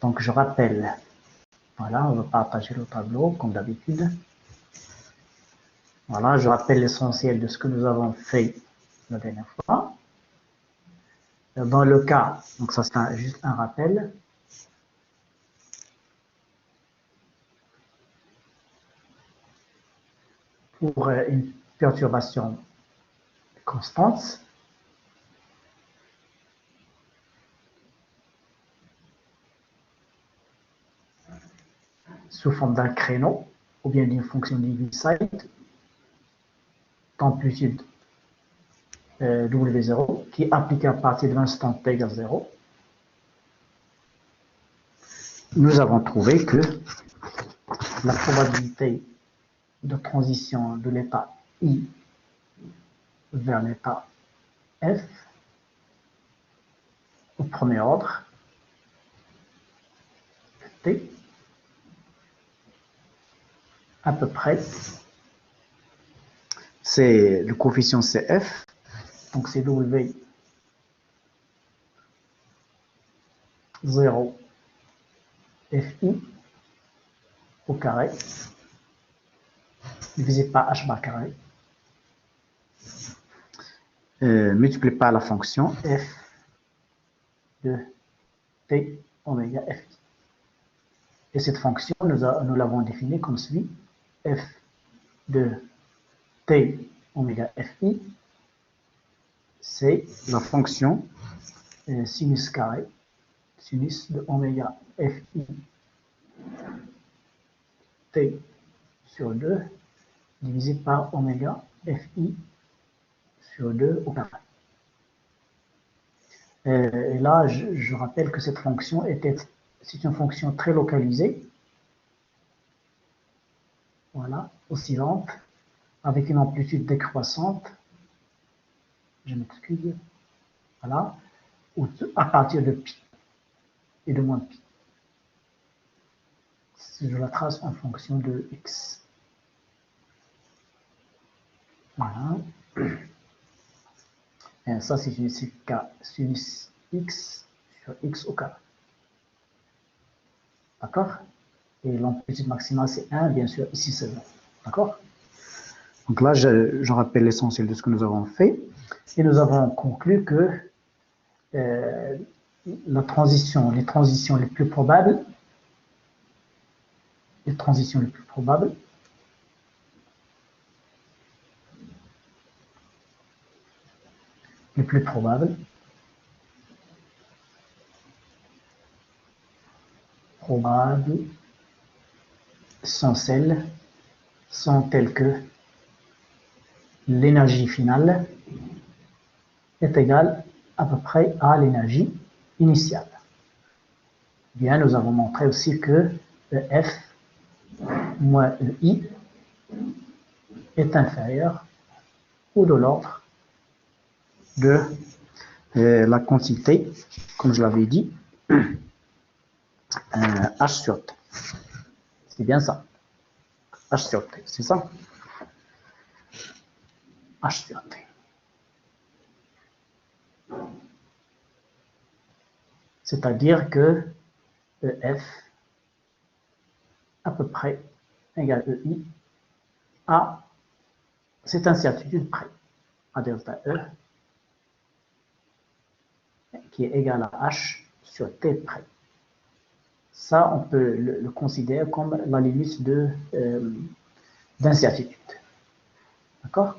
Donc, je rappelle, voilà, on va partager le tableau comme d'habitude. Voilà, je rappelle l'essentiel de ce que nous avons fait la dernière fois. Dans le cas, donc ça c'est juste un rappel. Pour une perturbation constante, sous forme d'un créneau ou bien d'une fonction d'Heaviside d'amplitude W0 qui est appliquée à partir de l'instant t égale 0, nous avons trouvé que la probabilité de transition de l'état I vers l'état F au premier ordre T à peu près, c'est le coefficient CF, donc c'est W 0 FI au carré divisé par H bar carré multiplié par la fonction F de T oméga FI. Et cette fonction, nous l'avons définie comme suit: F de T oméga FI, c'est la fonction sinus carré, sinus de oméga FI T sur 2 divisé par oméga FI sur 2 au carré. Et là, je rappelle que cette fonction c'est une fonction très localisée, voilà, oscillante, avec une amplitude décroissante, je m'excuse, voilà, à partir de pi et de moins pi. Si je la trace en fonction de x. Voilà. Et ça, c'est k sinus x sur x au carré. D'accord? Et l'amplitude maximale, c'est 1, bien sûr, ici c'est 0. D'accord? Donc là, je rappelle l'essentiel de ce que nous avons fait. Et nous avons conclu que les transitions les plus probables, les plus probables sont telles que l'énergie finale est égale à peu près à l'énergie initiale. Bien, nous avons montré aussi que EF moins EI est inférieur ou de l'ordre de la quantité, comme je l'avais dit, H sur T. C'est bien ça. H sur T, c'est ça? H sur T. C'est-à-dire que EF à peu près égale EI à cette incertitude près, à delta E, qui est égal à H sur T près. Ça, on peut le considérer comme la limite d'incertitude. D'accord?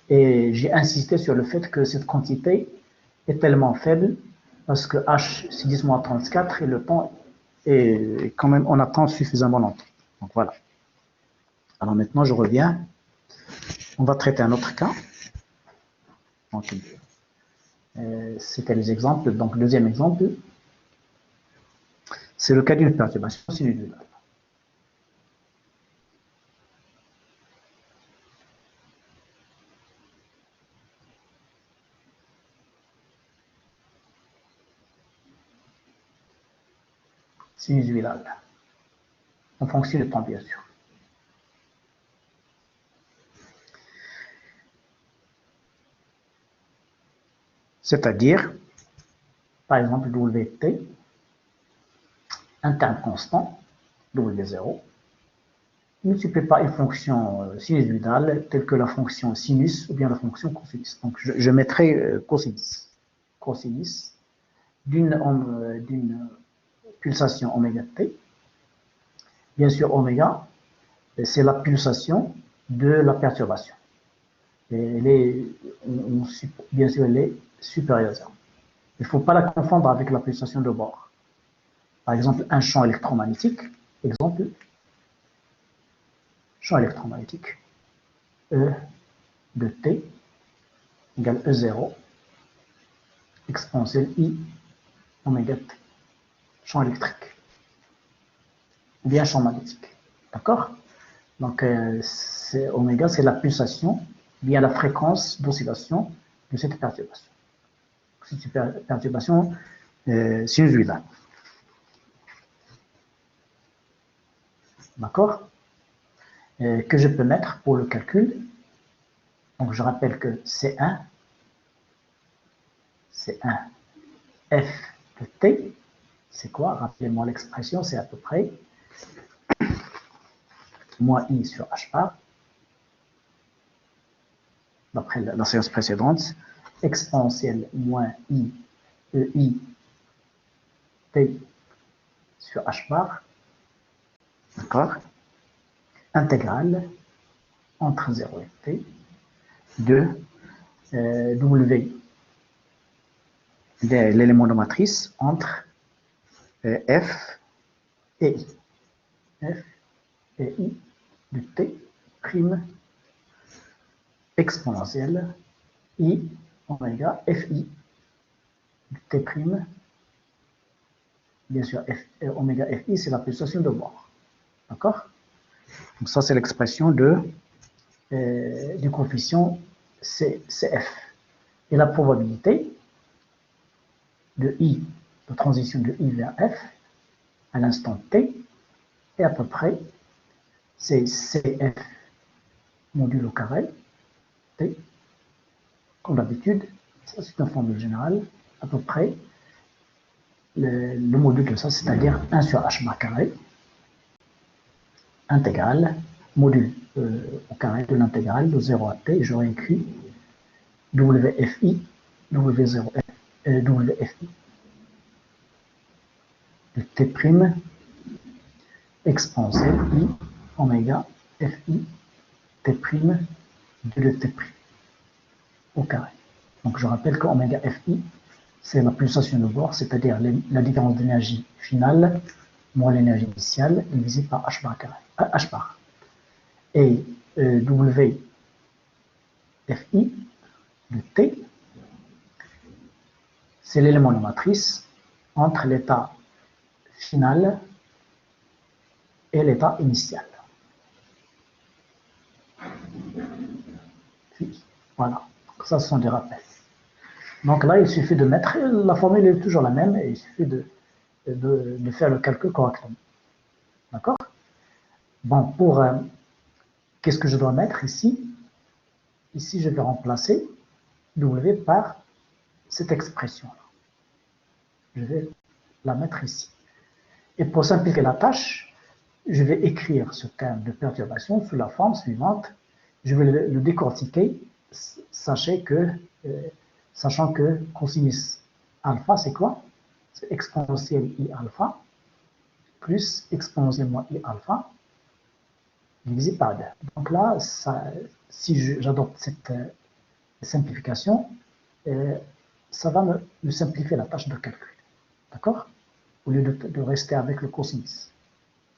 Et j'ai insisté sur le fait que cette quantité est tellement faible parce que H, c'est 10-34 et le temps est quand même, on attend suffisamment longtemps. Donc voilà. Alors maintenant, je reviens. On va traiter un autre cas. C'était les exemples. Donc, deuxième exemple, c'est le cas d'une perturbation sinusale. Sinusale. En fonction du temps, bien sûr. C'est-à-dire, par exemple, WT un terme constant, W0, multiplié par une fonction sinusoïdale telle que la fonction sinus ou bien la fonction cosinus. Donc je mettrai cosinus. Cosinus d'une pulsation oméga t. Bien sûr, oméga, c'est la pulsation de la perturbation. Et bien sûr, elle est supérieure à 0. Il ne faut pas la confondre avec la pulsation de bord. Par exemple, un champ électromagnétique, exemple, champ électromagnétique, E de T égale E0 exponentielle I oméga T. Champ électrique. Ou bien champ magnétique. D'accord? Donc, oméga, c'est la pulsation via la fréquence d'oscillation de cette perturbation. Cette perturbation sinusoïdale. D'accord? Que je peux mettre pour le calcul. Donc, je rappelle que C1, F de T, c'est quoi? Rappelez-moi l'expression, c'est à peu près moins I sur H bar, d'après la séance précédente, exponentielle moins I, EI, T sur H bar, d'accord? Intégrale entre 0 et T de W de l'élément de matrice entre F et I. F et I de T prime exponentielle I oméga Fi de T prime. Bien sûr, oméga Fi, c'est la pulsation de bord. D'accord? Donc ça, c'est l'expression du coefficient CF. Et la probabilité de I, de transition de I vers F, à l'instant T, est à peu près, c'est CF modulo carré, T, comme d'habitude, ça c'est une formule générale, à peu près, le module de ça, c'est-à-dire 1 sur H bar carré, intégrale, module au carré de l'intégrale de 0 à T, j'aurais écrit WFI, W0, WFI, de T prime, exponentielle I, oméga, Fi, T prime, de T prime, au carré. Donc je rappelle que oméga Fi, c'est la pulsation de bord, c'est-à-dire la différence d'énergie finale moins l'énergie initiale divisée par H bar carré. H bar. Et WFI de T, c'est l'élément de matrice entre l'état final et l'état initial. Voilà, ça ce sont des rappels. Donc là, il suffit de mettre, la formule est toujours la même, et il suffit de faire le calcul correctement. D'accord? Bon, pour qu'est-ce que je dois mettre ici? Ici, je vais remplacer W par cette expression-là. Je vais la mettre ici. Et pour simplifier la tâche, je vais écrire ce terme de perturbation sous la forme suivante. Je vais le décortiquer, sachant que cosinus alpha, c'est quoi? C'est exponentielle I alpha plus exponentielle moins I alpha divisé par 2. Donc là, si j'adopte cette simplification, ça va me simplifier la tâche de calcul. D'accord? Au lieu de rester avec le cosinus.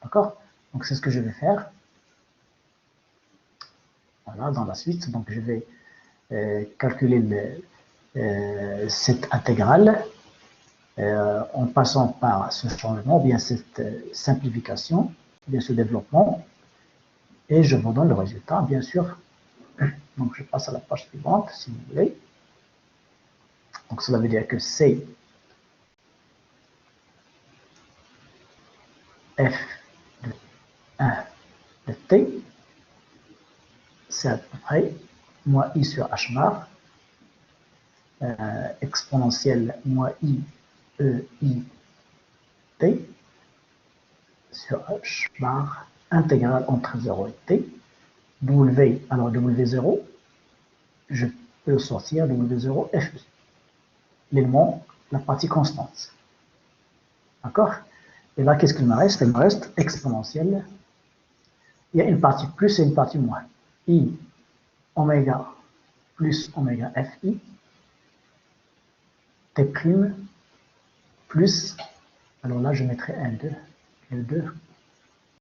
D'accord? Donc c'est ce que je vais faire. Voilà, dans la suite. Donc je vais calculer cette intégrale en passant par ce changement, bien cette simplification, bien ce développement, et je vous donne le résultat, bien sûr. Donc je passe à la page suivante, si vous voulez. Donc cela veut dire que c'est F de 1 de T, c'est à peu près moins I sur H bar, exponentielle moins I, E, I, T, sur h bar intégrale entre 0 et t. W, alors W0, je peux sortir W0 FI. L'élément, la partie constante. D'accord? Et là, qu'est-ce qu'il me reste? Il me reste exponentielle. Il y a une partie plus et une partie moins. I oméga plus oméga Fi, T prime plus, alors là je mettrai un 2, le 2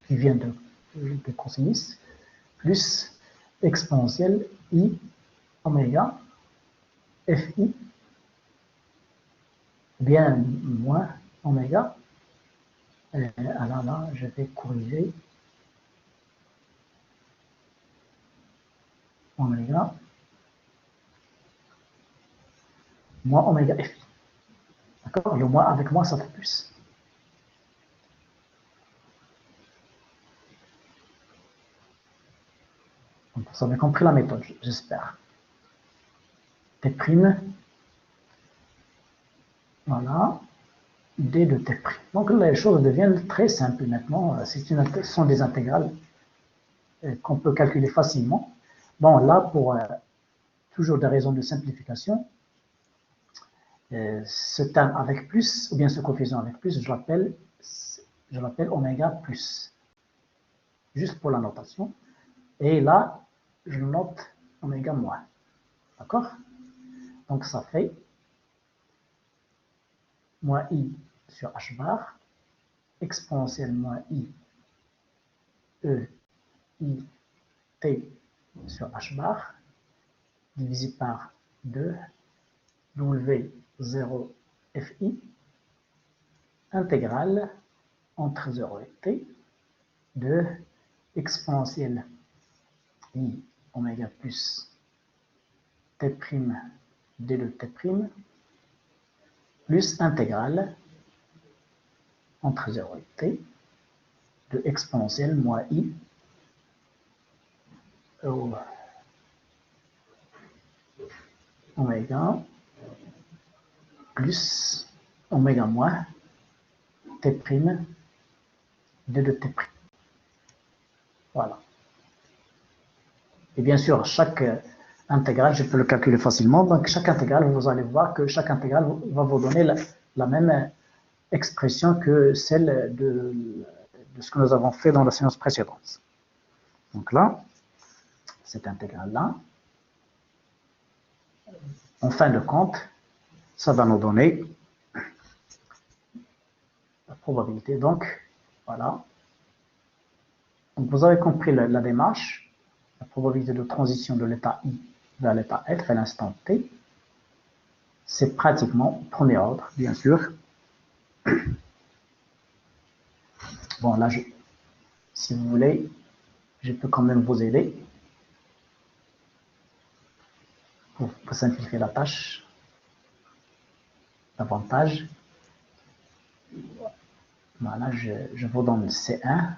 qui vient de cosinus, plus exponentielle I oméga Fi, bien moins oméga. Alors là, je vais corriger oméga moins oméga Fi. D'accord? Le moins avec moi, ça fait plus. Donc, vous avez compris la méthode, j'espère. T', voilà, D de T'. Donc, les choses deviennent très simples maintenant. Ce sont des intégrales qu'on peut calculer facilement. Bon, là, pour toujours des raisons de simplification, ce terme avec plus, ou bien ce coefficient avec plus, je l'appelle oméga plus, juste pour la notation. Et là, je note oméga moins. D'accord? Donc, ça fait moins i sur h bar, exponentielle moins i, e, i, t sur h bar, divisé par 2, W0 Fi, intégrale entre 0 et t, de exponentielle i oméga plus t', d de t', plus intégrale entre 0 et t, de exponentielle moins i oméga plus oméga moins t', d de t'. Voilà. Et bien sûr, chaque intégrale, je peux le calculer facilement. Donc, chaque intégrale, vous allez voir que chaque intégrale va vous donner la même expression que celle de ce que nous avons fait dans la séance précédente. Donc là, cette intégrale-là, en fin de compte, ça va nous donner la probabilité. Donc, voilà. Donc, vous avez compris la démarche. La probabilité de transition de l'état I vers l'état F à l'instant T, c'est pratiquement premier ordre, bien sûr. Bon, là, si vous voulez, je peux quand même vous aider pour simplifier la tâche davantage. Voilà, je vous donne C1,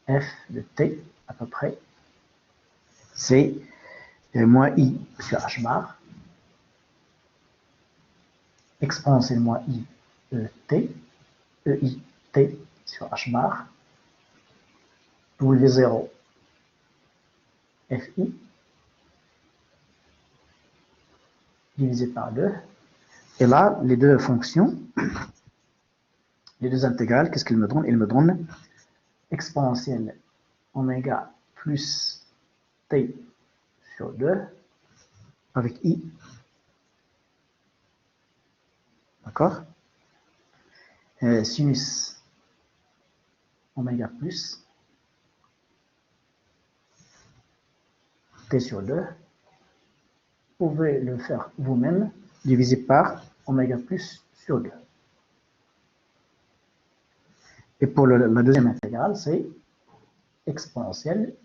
F de T à peu près, c'est moins I sur H bar, exponentielle moins I T, EI T sur H bar, W0 Fi, divisé par 2. Et là, les deux fonctions, les deux intégrales, qu'est-ce qu'ils me donnent? Ils me donnent exponentielle oméga plus T sur 2 avec I. D'accord? Sinus oméga plus T sur 2. Vous pouvez le faire vous-même, divisé par oméga plus sur 2. Et pour la deuxième intégrale, c'est exponentielle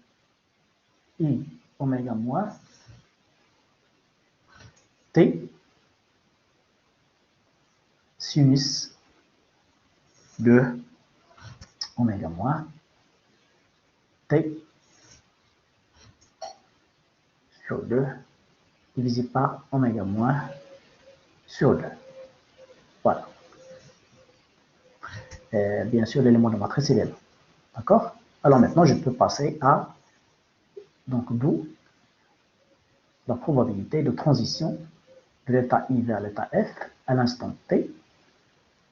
I oméga moins T sinus de oméga moins T sur 2 divisé par oméga moins sur 2. Voilà. bien sûr, l'élément de matrice il est là. D'accord? Alors maintenant, je peux passer à, donc d'où la probabilité de transition de l'état I vers l'état F à l'instant T,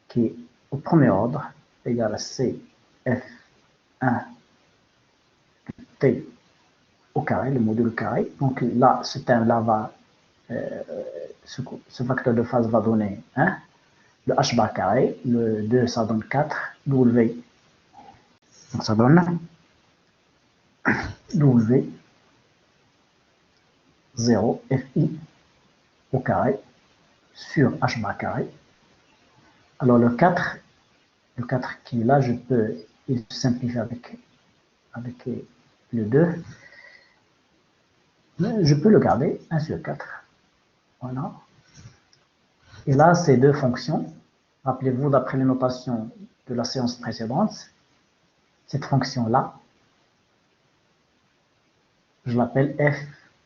qui est au premier ordre égale à CF1 T au carré, le module carré. Donc là, ce terme-là va, ce facteur de phase va donner 1, le h bar carré, le 2 ça donne 4, W, donc ça donne W 0 FI au carré sur h bar carré. Alors le 4 qui est là, je peux il simplifier avec le 2. Mais je peux le garder 1 sur 4. Voilà. Et là, ces deux fonctions, rappelez-vous, d'après les notations de la séance précédente, cette fonction-là, je l'appelle f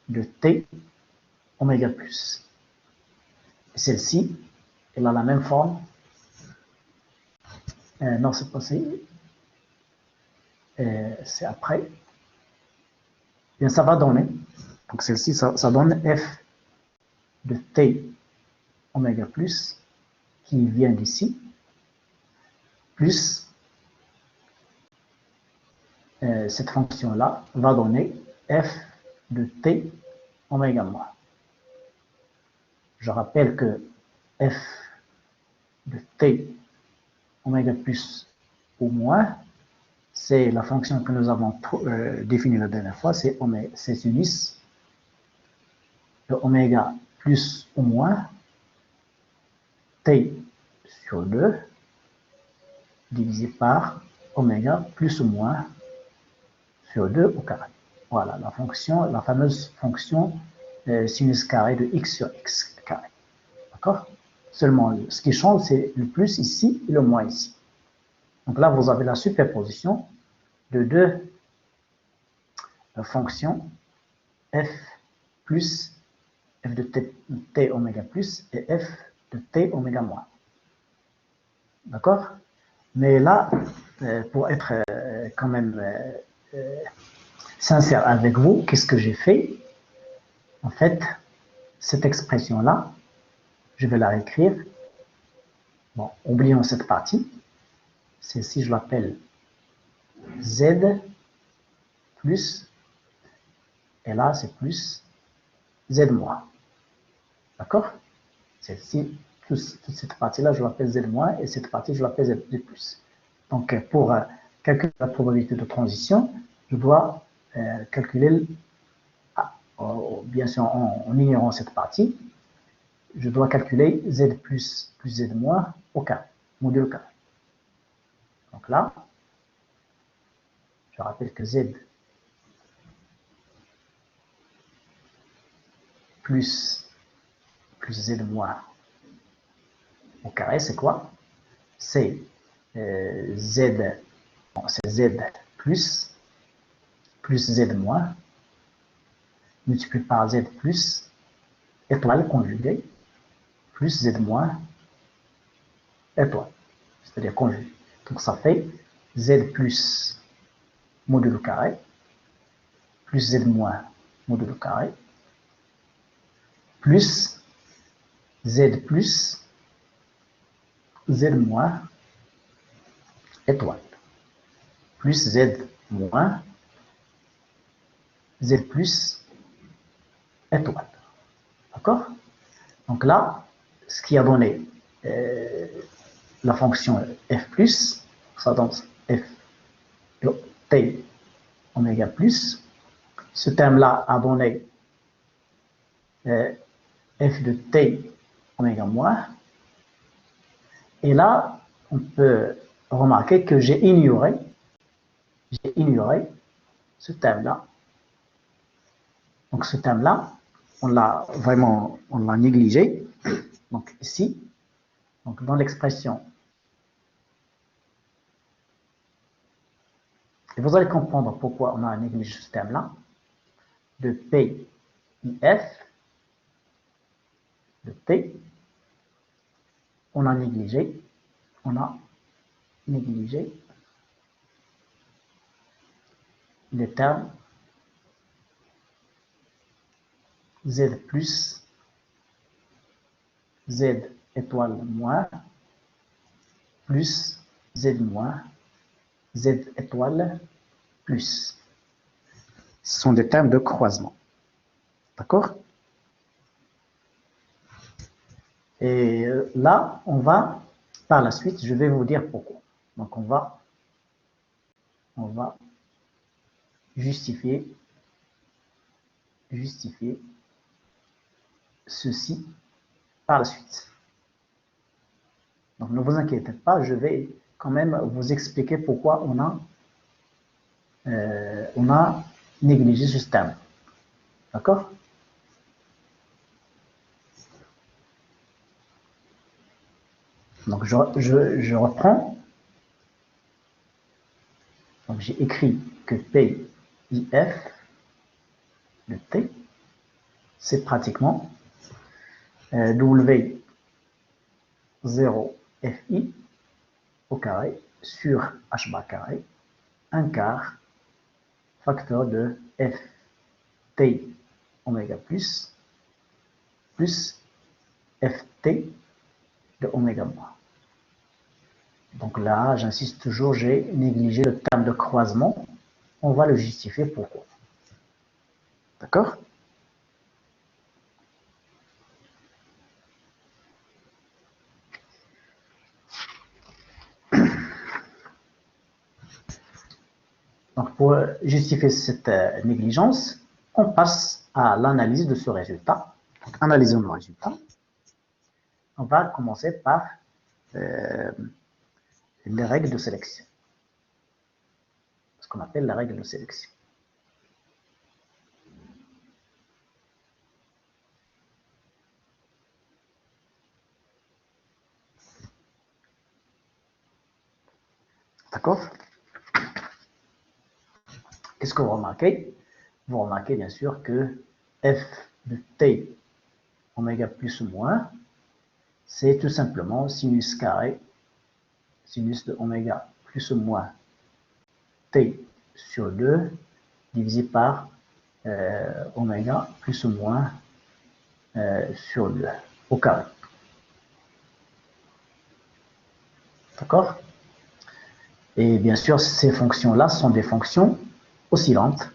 de t oméga plus. Celle-ci, elle a la même forme. Non, c'est passé. C'est après. Bien, ça va donner. Donc celle-ci, ça donne f de t oméga plus qui vient d'ici, plus cette fonction-là va donner f de t oméga moins. Je rappelle que f de t oméga plus ou moins, c'est la fonction que nous avons définie la dernière fois, c'est sinus de oméga plus ou moins t sur 2 divisé par oméga plus ou moins sur 2 au carré. Voilà la fonction, la fameuse fonction sinus carré de x sur x carré. D'accord? Seulement, ce qui change, c'est le plus ici et le moins ici. Donc là, vous avez la superposition de deux fonctions f plus f de t oméga plus et f de t oméga moins. D'accord? Mais là, pour être quand même sincère avec vous, qu'est-ce que j'ai fait? En fait, cette expression-là, je vais la réécrire. Bon, oublions cette partie. Celle-ci, je l'appelle z plus, et là, c'est plus z moins. D'accord? Celle-ci, toute cette partie-là, je l'appelle z moins, et cette partie, je l'appelle z plus. Donc, pour calculer la probabilité de transition, je dois calculer, bien sûr, en ignorant cette partie, je dois calculer z plus z moins au carré, module carré. Donc là, je rappelle que z plus z moins au carré, c'est quoi? C'est z plus z moins multiplié par z plus étoile conjuguée plus z moins étoile, c'est-à-dire conjuguée. Donc ça fait z plus modulo carré plus z moins modulo carré plus z plus z moins étoile plus z moins z plus étoile. D'accord? Donc là, ce qui a donné la fonction f plus, ça donne f de t oméga plus. Ce terme-là a donné f de t oméga moins. Et là, on peut remarquer que j'ai ignoré ce terme-là. Donc ce terme-là, on l'a négligé. Donc ici, donc dans l'expression, et vous allez comprendre pourquoi on a négligé ce terme-là, de P, IF, de T, on a négligé, on a négliger les termes Z plus, Z étoile moins, plus Z moins, Z étoile plus. Ce sont des termes de croisement. D'accord? Et là, on va, par la suite, je vais vous dire pourquoi. Donc, on va justifier ceci par la suite. Donc, ne vous inquiétez pas, je vais quand même vous expliquer pourquoi on a négligé ce terme. D'accord? Donc, je reprends. Donc, j'ai écrit que PIF de T, c'est pratiquement W0 FI au carré sur H bar carré, 1 quart facteur de FT oméga plus FT de oméga moins. Donc là, j'insiste toujours, j'ai négligé le terme de croisement. On va le justifier pourquoi. D'accord? Donc pour justifier cette négligence, on passe à l'analyse de ce résultat. Donc, analysons le résultat. On va commencer par les règles de sélection. Ce qu'on appelle la règle de sélection. D'accord? Qu'est-ce que vous remarquez? Vous remarquez bien sûr que f de t oméga plus ou moins, c'est tout simplement sinus carré, sinus de oméga plus ou moins t sur 2 divisé par oméga plus ou moins sur 2 au carré. D'accord? Et bien sûr, ces fonctions-là sont des fonctions oscillantes.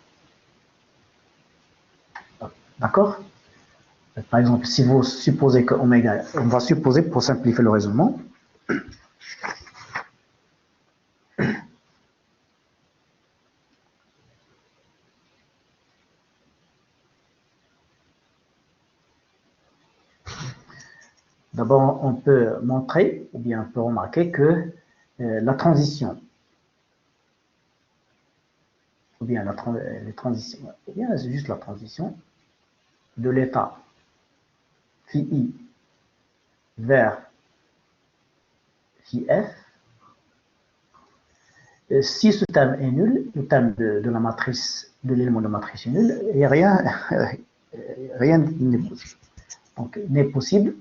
D'accord? Par exemple, si vous supposez que oméga, on va supposer pour simplifier le raisonnement, d'abord on peut montrer, ou bien on peut remarquer que la transition, ou bien les transitions, ou bien c'est juste la transition de l'état phi i vers phi f. Si ce terme est nul, le terme de la matrice, de l'élément de matrice est nul, et rien n'est possible. Donc, n'est possible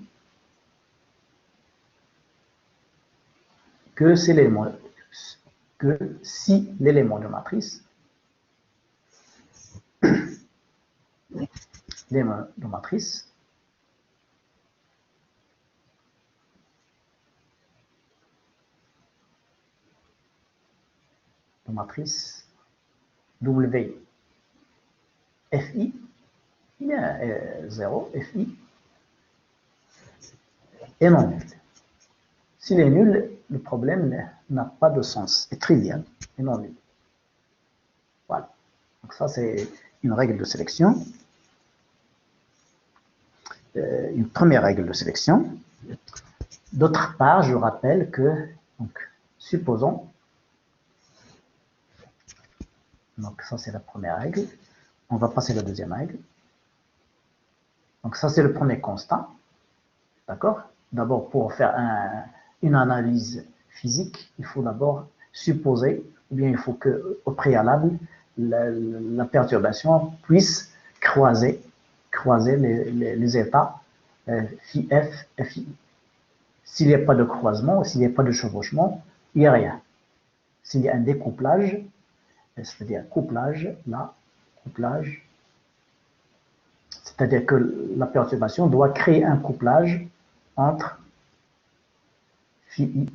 que c'est l'élément, que si l'élément de matrice, l'élément de matrice W FI, il y a 0 FI est non nul. S'il est nul, le problème n'a pas de sens, est trivial, est non nul. Voilà. Donc ça, c'est une règle de sélection. Une première règle de sélection. D'autre part, je rappelle que, donc, supposons, donc ça c'est la première règle, on va passer à la deuxième règle. Donc ça c'est le premier constat, d'accord? D'abord pour faire une analyse physique, il faut d'abord supposer, ou bien il faut que au préalable, la perturbation puisse croiser les états phi f et phi i. S'il n'y a pas de croisement, s'il n'y a pas de chevauchement, il n'y a rien. S'il y a un découplage, c'est-à-dire couplage, là, couplage, c'est-à-dire que la perturbation doit créer un couplage entre phi i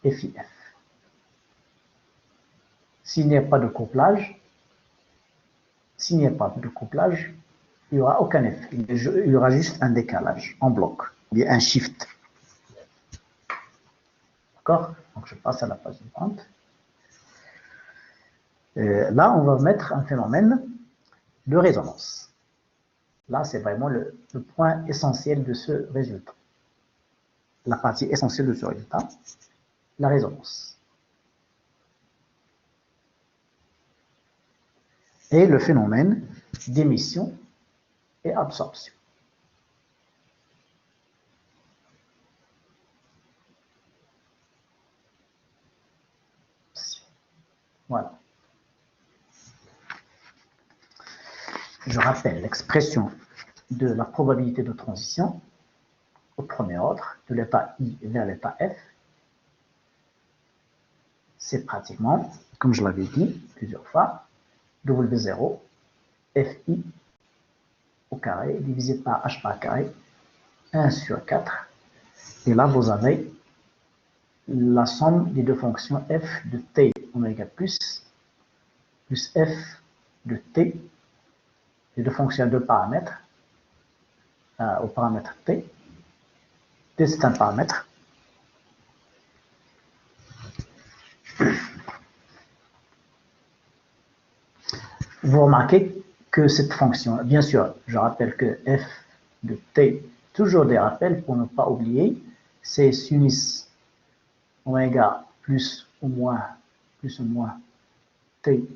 et phi f. S'il n'y a pas de couplage, il n'y aura aucun effet. Il y aura juste un décalage en bloc, ou bien un shift. D'accord? Donc je passe à la page suivante. Là, on va mettre un phénomène de résonance. Là, c'est vraiment le point essentiel de ce résultat. La partie essentielle de ce résultat, la résonance. Et le phénomène d'émission et absorption. Voilà. Je rappelle l'expression de la probabilité de transition au premier ordre de l'état I vers l'état F. C'est pratiquement, comme je l'avais dit plusieurs fois, W0 FI au carré divisé par H par carré 1 sur 4. Et là, vous avez la somme des deux fonctions f de t oméga plus f de t, les deux fonctions à deux paramètres, au paramètre t. T, c'est un paramètre. Vous remarquez que cette fonction, bien sûr, je rappelle que f de t, toujours des rappels pour ne pas oublier, c'est sinus oméga plus ou moins t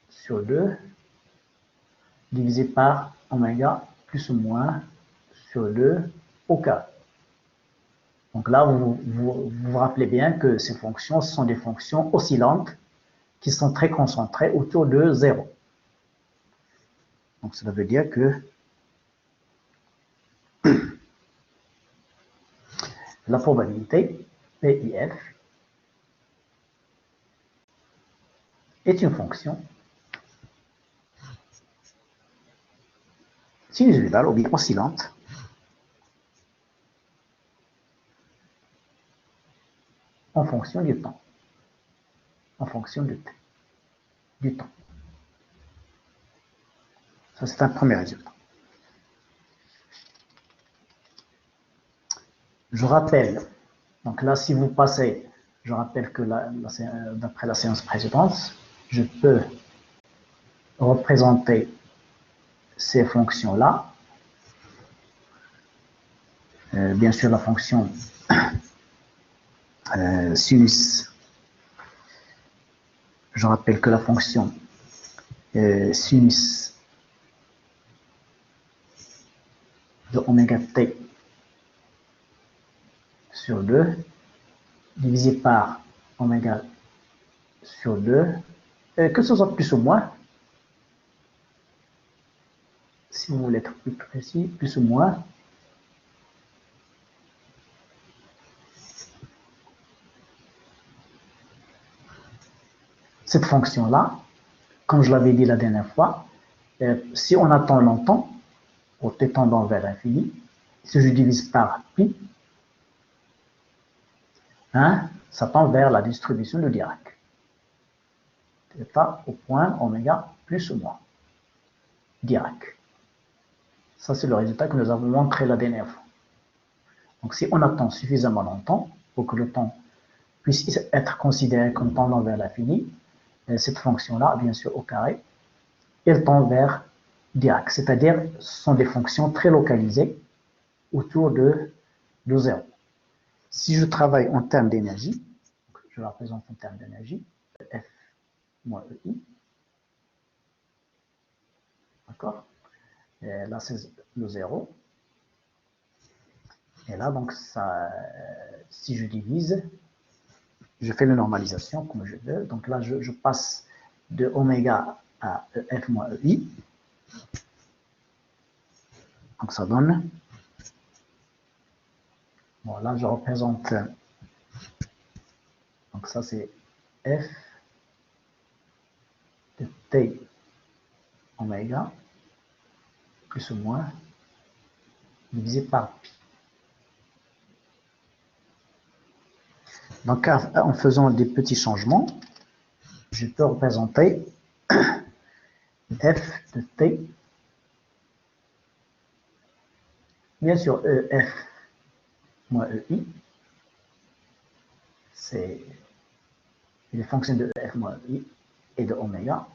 sur 2 divisé par oméga plus ou moins sur 2 au carré. Donc là, vous rappelez bien que ces fonctions sont des fonctions oscillantes qui sont très concentrées autour de 0. Donc cela veut dire que la probabilité PIF est une fonction sinusoïdale ou bien oscillante en fonction du temps, en fonction du temps. Ça, c'est un premier résultat. Je rappelle, donc là, si vous passez, je rappelle que d'après la séance précédente, je peux représenter ces fonctions-là. Bien sûr, la fonction sinus, je rappelle que la fonction sinus de oméga t sur 2 divisé par oméga sur 2, que ce soit plus ou moins, si vous voulez être plus précis, plus ou moins, cette fonction-là, comme je l'avais dit la dernière fois, si on attend longtemps, au t tendant vers l'infini, si je divise par pi, ça tend vers la distribution de Dirac. Θ au point oméga plus ou moins Dirac. Ça, c'est le résultat que nous avons montré la dernière fois. Donc, si on attend suffisamment longtemps pour que le temps puisse être considéré comme tendant vers l'infini, cette fonction-là, bien sûr, au carré, elle tend vers Dirac. C'est-à-dire, ce sont des fonctions très localisées autour de 0. Si je travaille en termes d'énergie, je la représente en termes d'énergie, F moins EI, d'accord? Là, c'est le 0. Et là, donc, ça, si je divise, je fais la normalisation comme je veux. Donc là, je passe de oméga à F moins EI. Donc ça donne, bon là je représente Donc ça c'est f de t oméga plus ou moins divisé par pi. Donc en faisant des petits changements, je peux représenter f de t, bien sûr ef moins ei, c'est les fonctions de ef moins ei et de oméga.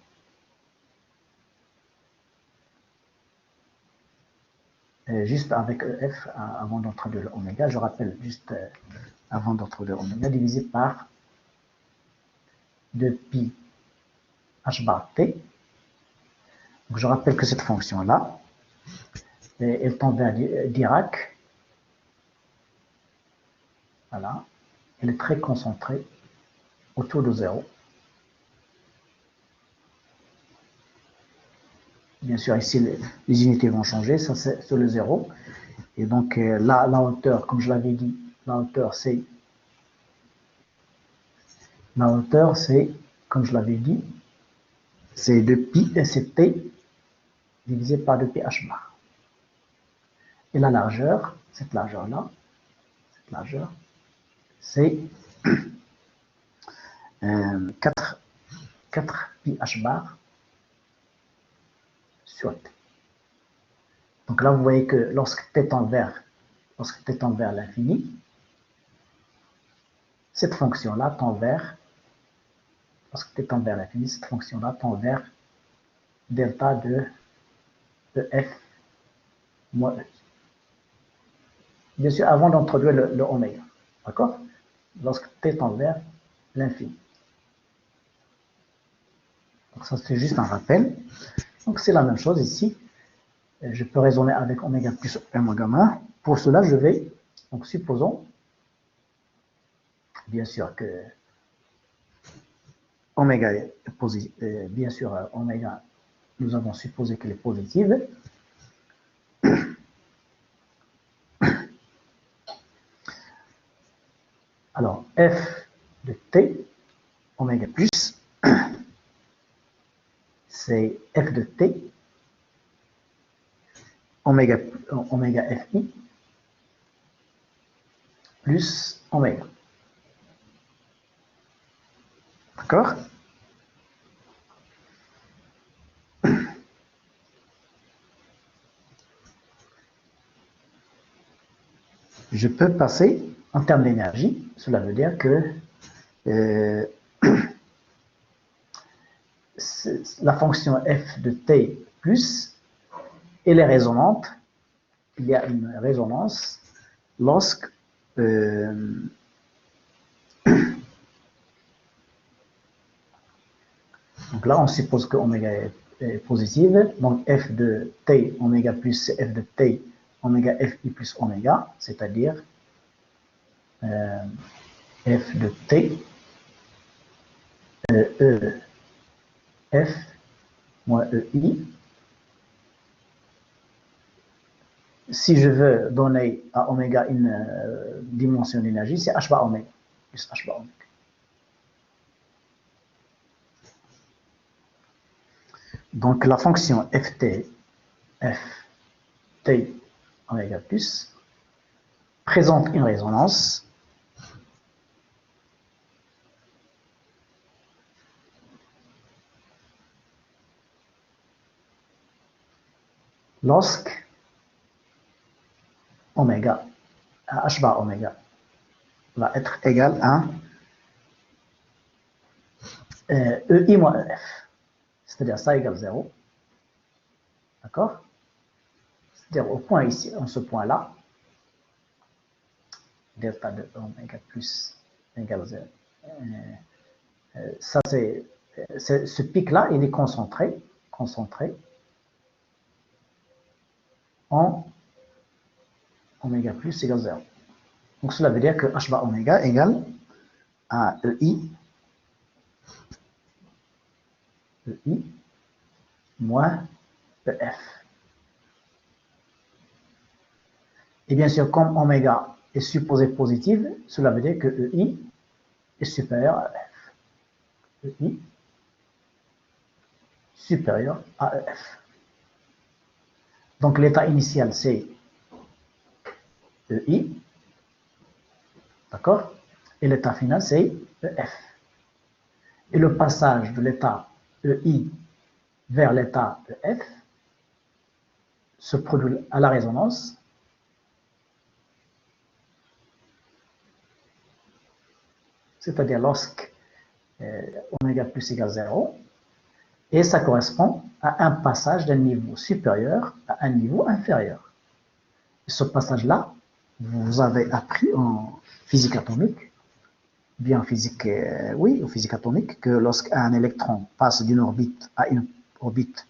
Juste avec ef avant d'introduire l'oméga, je rappelle juste avant d'introduire l'oméga, divisé par 2 pi h bar t. Donc je rappelle que cette fonction-là, elle tend vers Dirac. Voilà. Elle est très concentrée autour de 0. Bien sûr, ici, les unités vont changer, ça c'est sur le 0. Et donc là, la hauteur, comme je l'avais dit, la hauteur c'est, comme je l'avais dit, c'est 2 pi c'est t divisé par 2 pi h bar. Et la largeur, cette largeur-là, c'est 4 pi h bar sur t. Donc là, vous voyez que lorsque t tend vers l'infini, cette fonction-là tend vers, lorsque t tend vers l'infini, cette fonction-là tend vers delta de ef moins e. Bien sûr, avant d'introduire le oméga, d'accord? Lorsque t tend vers l'infini. Donc ça, c'est juste un rappel. Donc c'est la même chose ici. Je peux raisonner avec oméga plus 1 moins gamma. Pour cela, je vais, donc supposons, bien sûr que oméga est positif, bien sûr oméga, nous avons supposé qu'elle est positive. Alors, f de t, oméga plus, c'est f de t, oméga fi, plus oméga. D'accord? Je peux passer en termes d'énergie. Cela veut dire que la fonction f de t plus, elle est résonante. Il y a une résonance lorsque donc là, on suppose que oméga est positive. Donc f de t oméga plus, c'est f de t oméga fi plus oméga, c'est-à-dire f de t f moins ei. Si je veux donner à oméga une dimension d'énergie, c'est h bar oméga plus h bar oméga. Donc la fonction ft, ft oméga plus, présente une résonance lorsque oméga, h bar oméga, va être égal à ei moins ef. C'est-à-dire ça égale 0. D'accord? C'est-à-dire au point ici, en ce point-là, delta de oméga plus égale 0. Ça, ce pic-là, il est concentré en oméga plus égale 0. Donc cela veut dire que h bar oméga égale à ei moins ef. Et bien sûr, comme oméga est supposé positive, cela veut dire que ei est supérieur à EF. EI supérieur à EF. Donc l'état initial, c'est EI, d'accord? Et l'état final, c'est EF. Et le passage de l'état EI vers l'état EF se produit à la résonance, c'est-à-dire lorsque oméga plus égale 0, et ça correspond à un passage d'un niveau supérieur à un niveau inférieur. Et ce passage-là, vous avez appris en physique atomique, bien en physique, oui, en physique atomique, que lorsqu'un électron passe d'une orbite à une orbite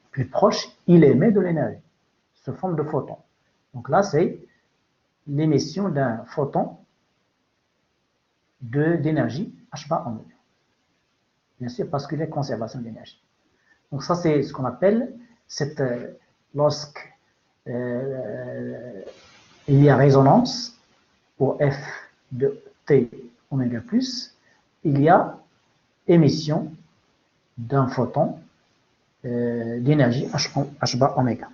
plus proche, il émet de l'énergie sous forme de photon. Donc là, c'est l'émission d'un photon d'énergie H bar oméga. Bien sûr, parce qu'il y a conservation d'énergie. Donc ça, c'est ce qu'on appelle cette, lorsque il y a résonance pour F de T oméga plus, il y a émission d'un photon d'énergie H bar oméga.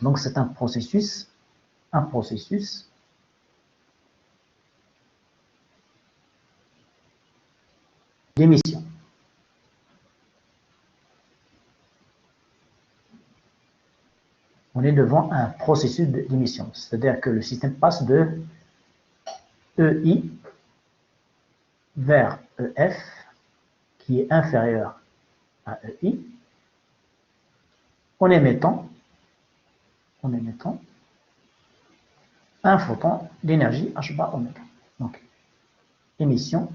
Donc c'est un processus d'émission. On est devant un processus d'émission, c'est-à-dire que le système passe de EI vers EF, qui est inférieur à EI, en émettant un photon d'énergie H bar oméga. Donc, émission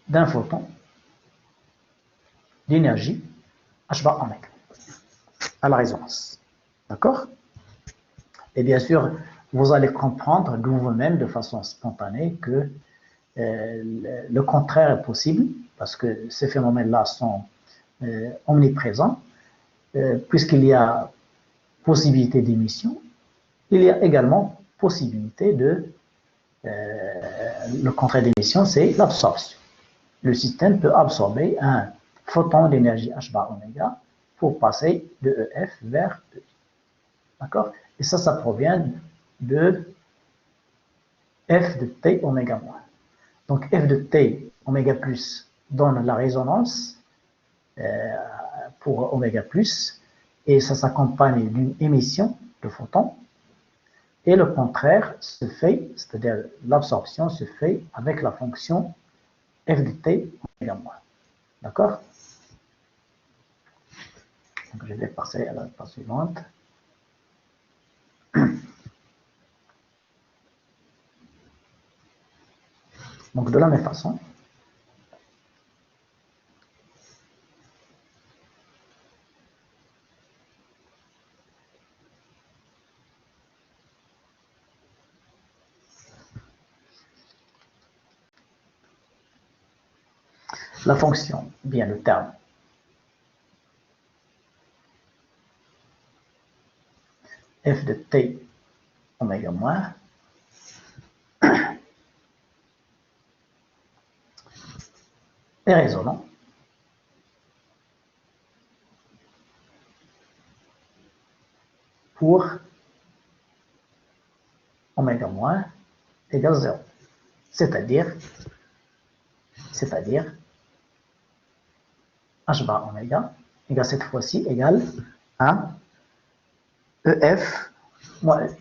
d'un photon d'énergie H bar oméga à la résonance. D'accord? Et bien sûr, vous allez comprendre de vous-même de façon spontanée que le contraire est possible, parce que ces phénomènes-là sont omniprésents, puisqu'il y a possibilité d'émission, il y a également possibilité de... le contraire d'émission, c'est l'absorption. Le système peut absorber un photon d'énergie H bar oméga pour passer de EF vers E. D'accord? Et ça provient de F de T oméga moins. Donc F de T oméga plus donne la résonance pour oméga plus, et ça s'accompagne d'une émission de photons, et le contraire se fait, c'est-à-dire l'absorption se fait avec la fonction F de T oméga moins. D'accord? Donc je vais passer à la page suivante. Donc de la même façon, la fonction, bien le terme, F de T oméga moins est résonant pour oméga moins égale 0. C'est-à-dire H bar oméga égale cette fois-ci égale à EF moins E.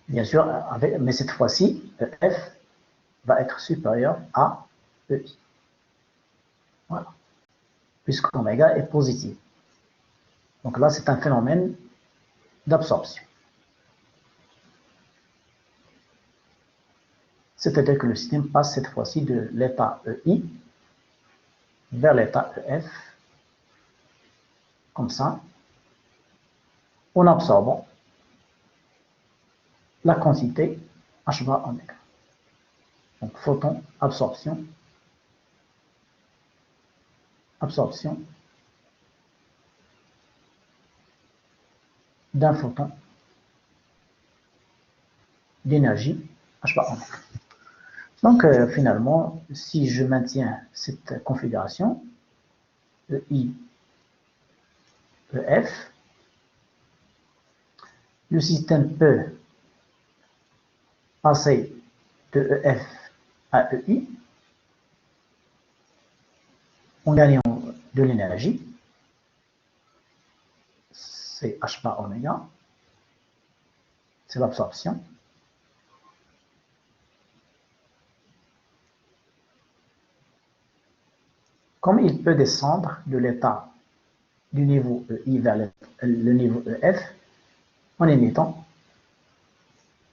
Bien sûr, mais cette fois-ci, EF va être supérieur à EI. Voilà. Puisque oméga est positif. Donc là, c'est un phénomène d'absorption. C'est-à-dire que le système passe cette fois-ci de l'état EI vers l'état EF, comme ça, en absorbant la quantité H bar oméga. Donc, photon absorption absorption d'un photon d'énergie H bar oméga. Donc, finalement, si je maintiens cette configuration, EI, EF, le système peut passer de EF à EI en gagnant de l'énergie, c'est H bar oméga, c'est l'absorption. Comme il peut descendre de l'état du niveau EI vers le niveau EF en émettant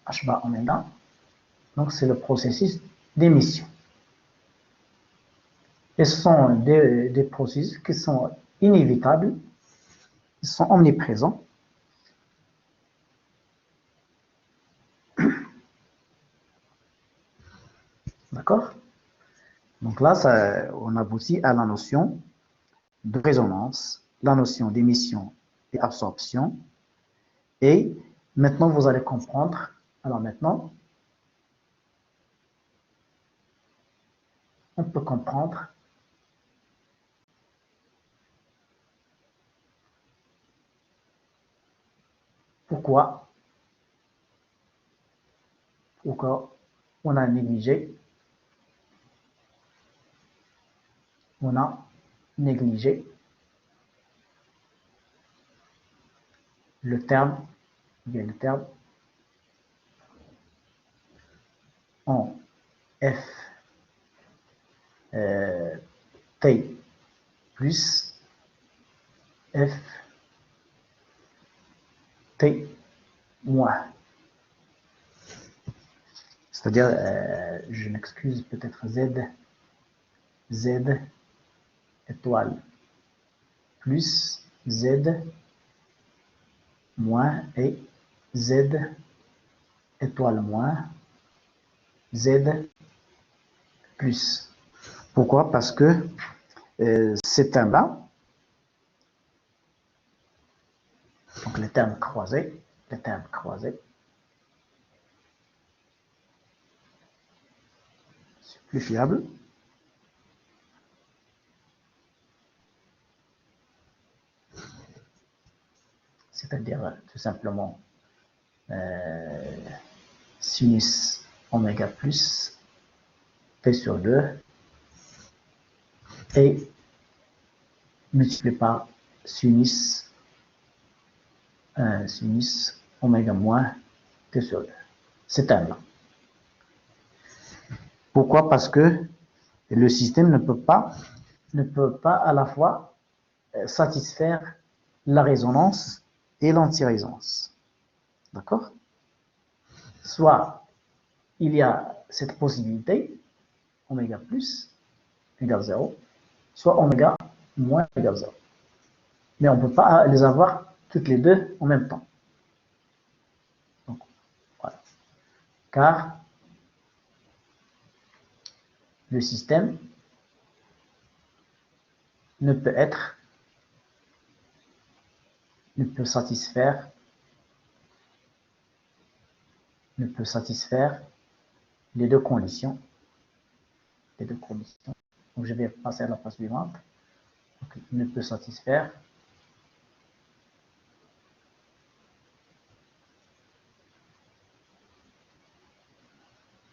H bar oméga, donc c'est le processus d'émission. Et ce sont des processus qui sont inévitables, ils sont omniprésents. D'accord? Donc là, on aboutit à la notion de résonance, la notion d'émission et absorption. Et maintenant, vous allez comprendre. Alors maintenant, on peut comprendre pourquoi on a négligé le terme en F T plus F T moins. C'est-à-dire, je m'excuse, peut-être Z étoile plus Z moins et Z étoile moins Z plus. Pourquoi? Parce que ces termes-là, donc les termes croisés, c'est plus fiable. C'est-à-dire tout simplement sinus oméga plus T sur 2 et multiplié par sinus oméga moins T sur 2. C'est un là. Pourquoi? Parce que le système ne peut pas à la fois satisfaire la résonance et l'antirésonance. D'accord? Soit il y a cette possibilité, oméga plus égale 0, soit oméga moins égale 0. Mais on ne peut pas les avoir toutes les deux en même temps. Donc, voilà. Car le système ne peut satisfaire les deux conditions. Donc, je vais passer à la page suivante. Donc, il ne peut satisfaire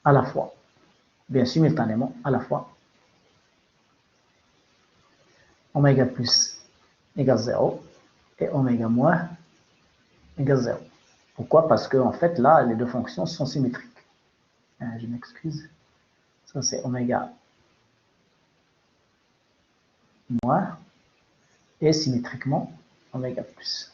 à la fois, bien simultanément, à la fois oméga plus égale 0 et oméga moins égale 0. Pourquoi? Parce que en fait, là, les deux fonctions sont symétriques. Je m'excuse. Ça, c'est oméga moins et symétriquement oméga plus.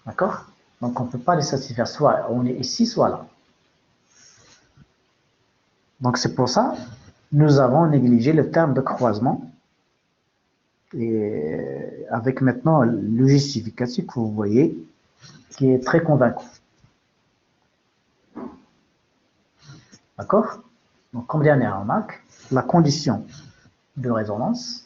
D'accord? Donc, on ne peut pas les satisfaire. Soit on est ici, soit là. Donc, c'est pour ça nous avons négligé le terme de croisement. Et avec maintenant le justificatif que vous voyez, qui est très convaincant. D'accord? Donc, comme dernière remarque, la condition de résonance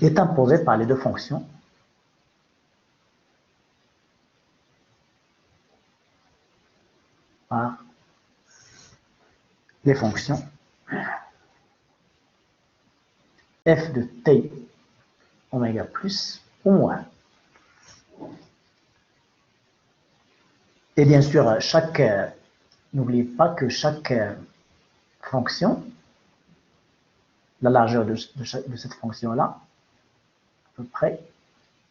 est imposée par les deux fonctions par les fonctions f de t oméga plus ou moins. Et bien sûr, n'oubliez pas que chaque fonction, la largeur de cette fonction-là, à peu près,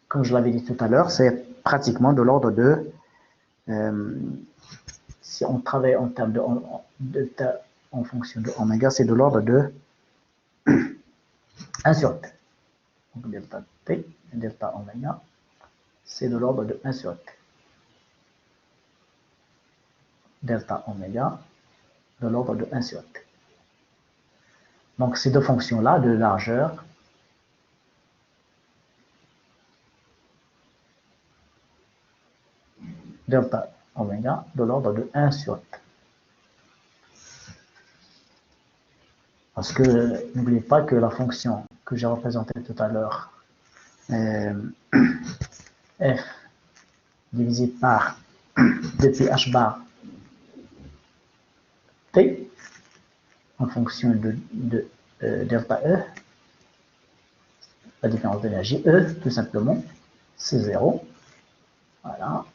comme je l'avais dit tout à l'heure, c'est pratiquement de l'ordre de, si on travaille en termes de delta en fonction de oméga, c'est de l'ordre de 1 sur t. Donc delta t et delta oméga, c'est de l'ordre de 1 sur t. Delta oméga, de l'ordre de 1 sur t. Donc ces deux fonctions-là de largeur delta oméga de l'ordre de 1 sur t. Parce que n'oubliez pas que la fonction que j'ai représentée tout à l'heure, f divisé par 2pi h bar t en fonction de delta E, la différence d'énergie E, tout simplement, c'est 0. Voilà.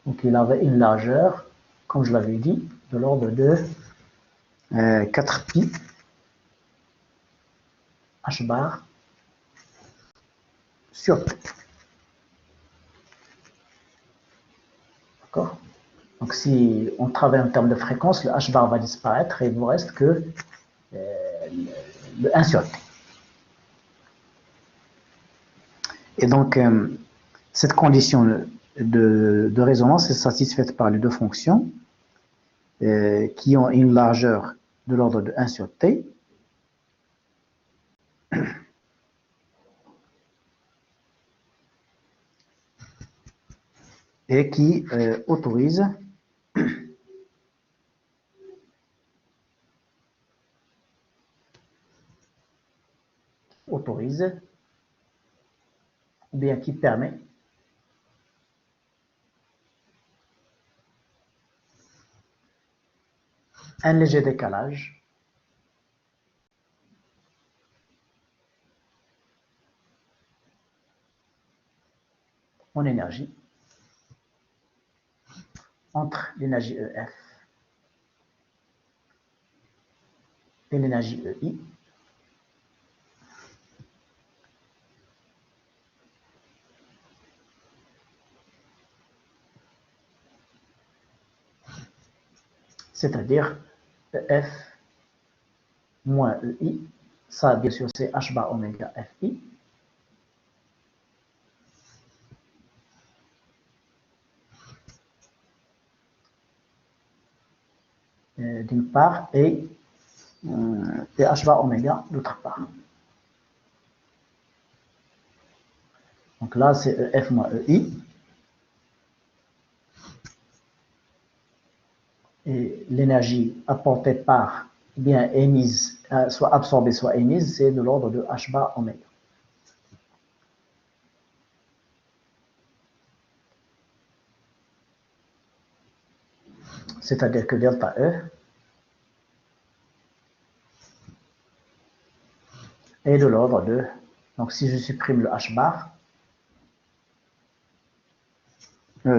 Donc il avait une largeur, comme je l'avais dit, de l'ordre de 4pi h bar sur t. D'accord? Donc si on travaille en termes de fréquence, le h bar va disparaître et il ne vous reste que le 1 sur t. Et donc, cette condition de résonance est satisfaite par les deux fonctions qui ont une largeur de l'ordre de 1 sur t et qui autorisent ou bien qui permet un léger décalage en énergie entre l'énergie EF et l'énergie EI, c'est-à-dire EF moins EI, ça bien sûr c'est H bar oméga FI, d'une part et H bar oméga d'autre part. Donc là c'est EF moins EI. Et l'énergie apportée par, bien émise, soit absorbée, soit émise, c'est de l'ordre de H bar oméga. C'est-à-dire que delta E est de l'ordre de, donc si je supprime le H bar,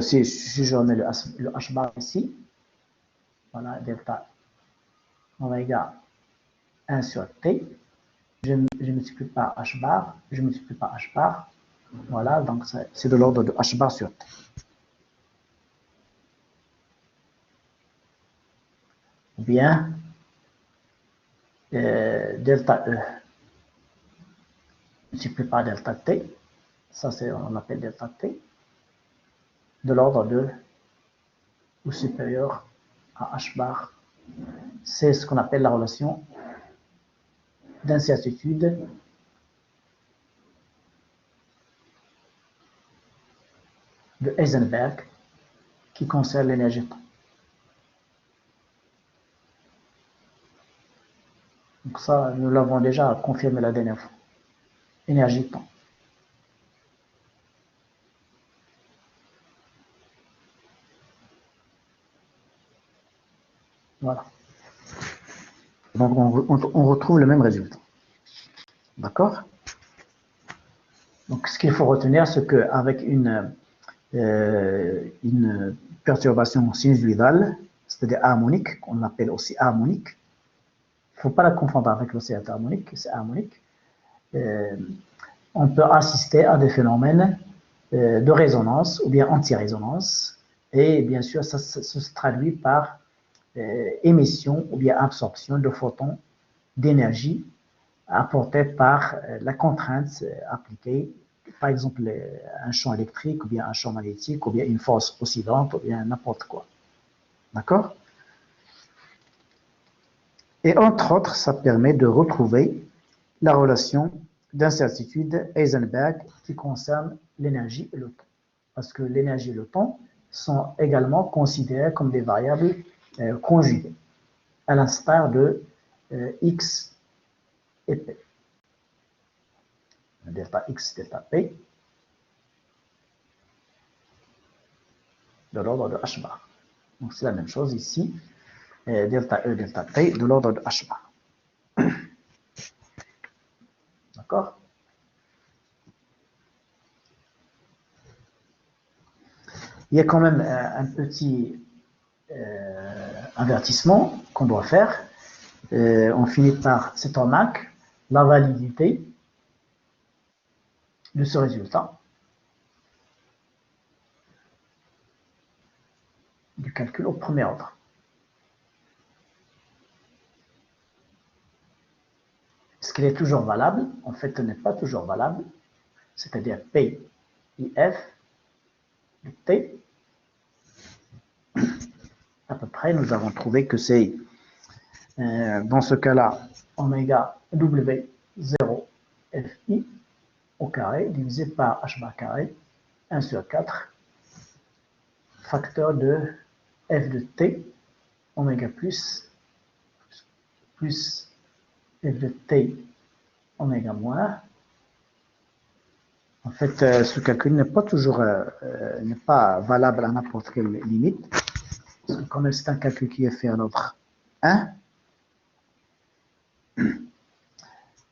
si je remets le H bar ici, voilà, delta oméga 1 sur T, je multiplie par H bar, je multiplie par H bar, voilà, donc c'est de l'ordre de H bar sur T. Ou bien, delta E multiplié par delta T, ça c'est, on appelle delta T, de l'ordre de ou supérieur à H bar. C'est ce qu'on appelle la relation d'incertitude de Heisenberg qui concerne l'énergie-temps. Donc ça, nous l'avons déjà confirmé la dernière fois. Énergie-temps. Voilà. Donc on retrouve le même résultat. D'accord? Donc ce qu'il faut retenir, c'est qu'avec une perturbation sinusoïdale, c'est-à-dire harmonique, qu'on appelle aussi harmonique, il ne faut pas la confondre avec l'oscillateur harmonique, c'est harmonique, on peut assister à des phénomènes de résonance ou bien anti-résonance, et bien sûr ça se traduit par émission ou bien absorption de photons d'énergie apportés par la contrainte appliquée, par exemple un champ électrique ou bien un champ magnétique ou bien une force oscillante ou bien n'importe quoi. D'accord? Et entre autres, ça permet de retrouver la relation d'incertitude Heisenberg qui concerne l'énergie et le temps. Parce que l'énergie et le temps sont également considérés comme des variables conjuguées, à l'instar de X et P. Delta X, delta P, de l'ordre de H bar. Donc c'est la même chose ici, delta E, delta P, de l'ordre de H bar. D'accord? Il y a quand même un petit avertissement qu'on doit faire. On finit par cette remarque, la validité de ce résultat du calcul au premier ordre. Est-ce qu'il est toujours valable? En fait, il n'est pas toujours valable, c'est-à-dire P, I, F, de T. À peu près, nous avons trouvé que c'est, dans ce cas-là, oméga W0 FI au carré divisé par H bar carré, 1 sur 4, facteur de F de T, oméga plus F de T, oméga moins. En fait, ce calcul n'est pas toujours n'est pas valable à n'importe quelle limite. Parce que comme c'est un calcul qui est fait à l'ordre 1,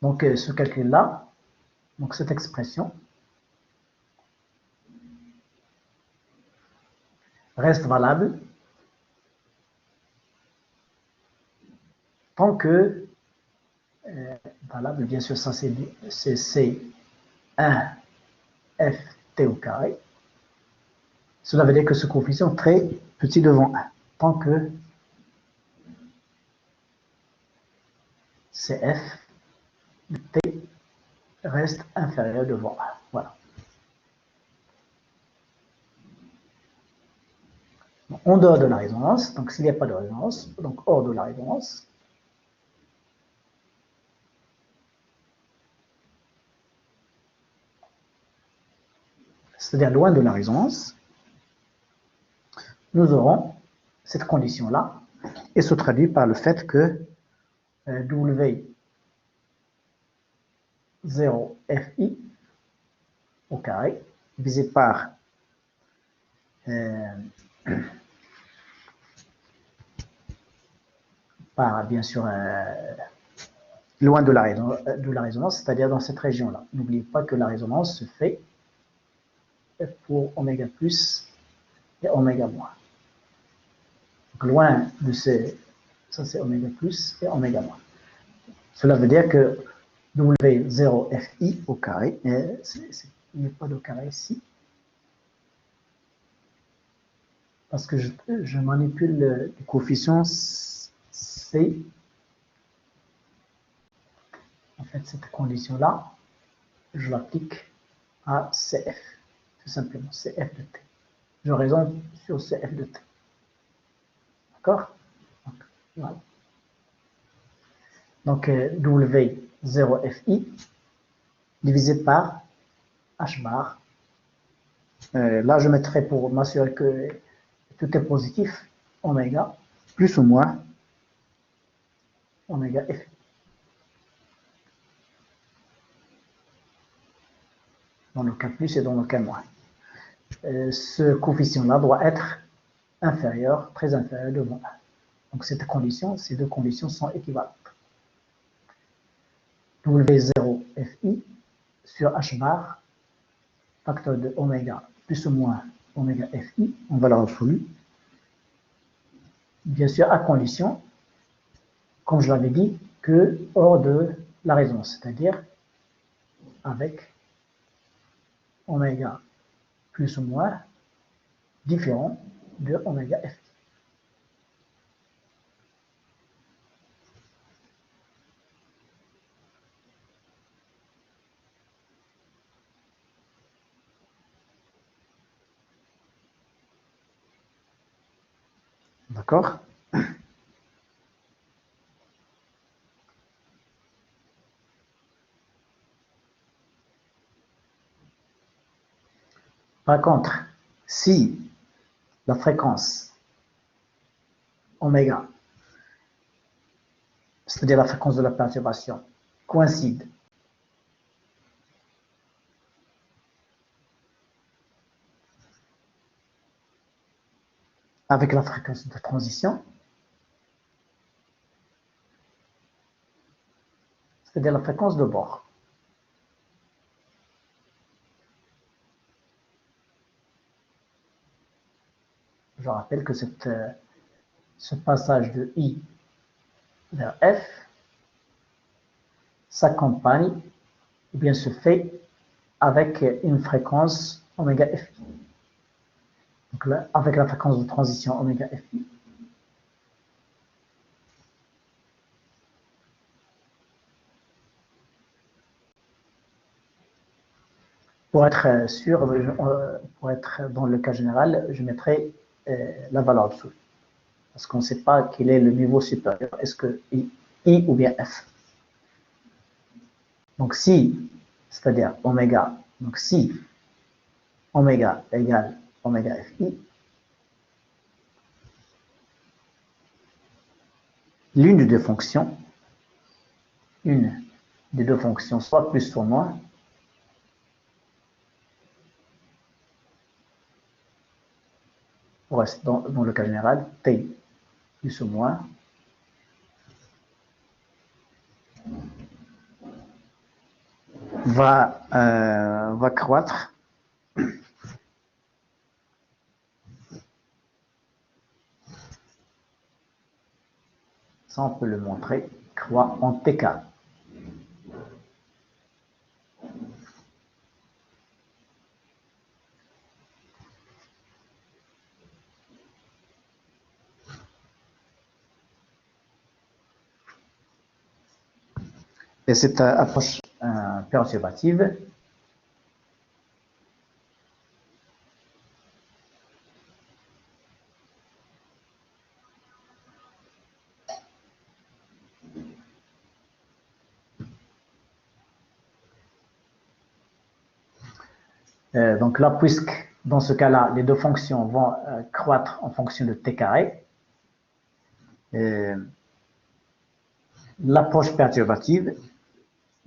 donc ce calcul-là, donc cette expression, reste valable tant que, valable, bien sûr, ça c'est C1 ft au carré. Cela veut dire que ce coefficient est très petit devant 1, tant que Cf de t reste inférieur devant 1. Voilà. En dehors de la résonance, donc s'il n'y a pas de résonance, donc hors de la résonance, c'est-à-dire loin de la résonance, nous aurons cette condition-là, et se traduit par le fait que W0FI au carré, divisé par bien sûr loin de la résonance, c'est-à-dire dans cette région-là. N'oubliez pas que la résonance se fait pour oméga plus et oméga moins. Donc, loin de ces, ça c'est oméga plus et oméga moins. Cela veut dire que W0FI au carré, il n'y a pas de carré ici, parce que je manipule le coefficient C. En fait, cette condition-là, je l'applique à CF, tout simplement, CF de T. Je raisonne sur CF de T. D'accord? Voilà. Donc, W 0FI divisé par H bar. Là, je mettrai pour m'assurer que tout est positif, oméga, plus ou moins oméga FI. Dans le cas plus et dans le cas moins. Ce coefficient-là doit être inférieur, très inférieur de 1. Donc cette condition, ces deux conditions sont équivalentes. W0 FI sur H bar, facteur de oméga plus ou moins oméga FI en valeur absolue. Bien sûr, à condition, comme je l'avais dit, que hors de la résonance, c'est-à-dire avec oméga plus ou moins différent de oméga FI. D'accord? Par contre, si la fréquence oméga, c'est-à-dire la fréquence de la perturbation, coïncide avec la fréquence de transition, c'est-à-dire la fréquence de bord. Je rappelle que ce passage de I vers F s'accompagne, ou bien se fait avec une fréquence oméga FI. Donc là, avec la fréquence de transition oméga FI. Pour être sûr, pour être dans le cas général, je mettrai la valeur absolue. Parce qu'on ne sait pas quel est le niveau supérieur. Est-ce que I ou bien F. Donc si, c'est-à-dire oméga, donc si oméga égale oméga FI, l'une des deux fonctions, soit plus soit moins, on reste dans le cas général, T plus ou moins, va croître ça on peut le montrer, croît en TK. Et cette approche perturbative donc là, puisque dans ce cas-là, les deux fonctions vont croître en fonction de t carré, l'approche perturbative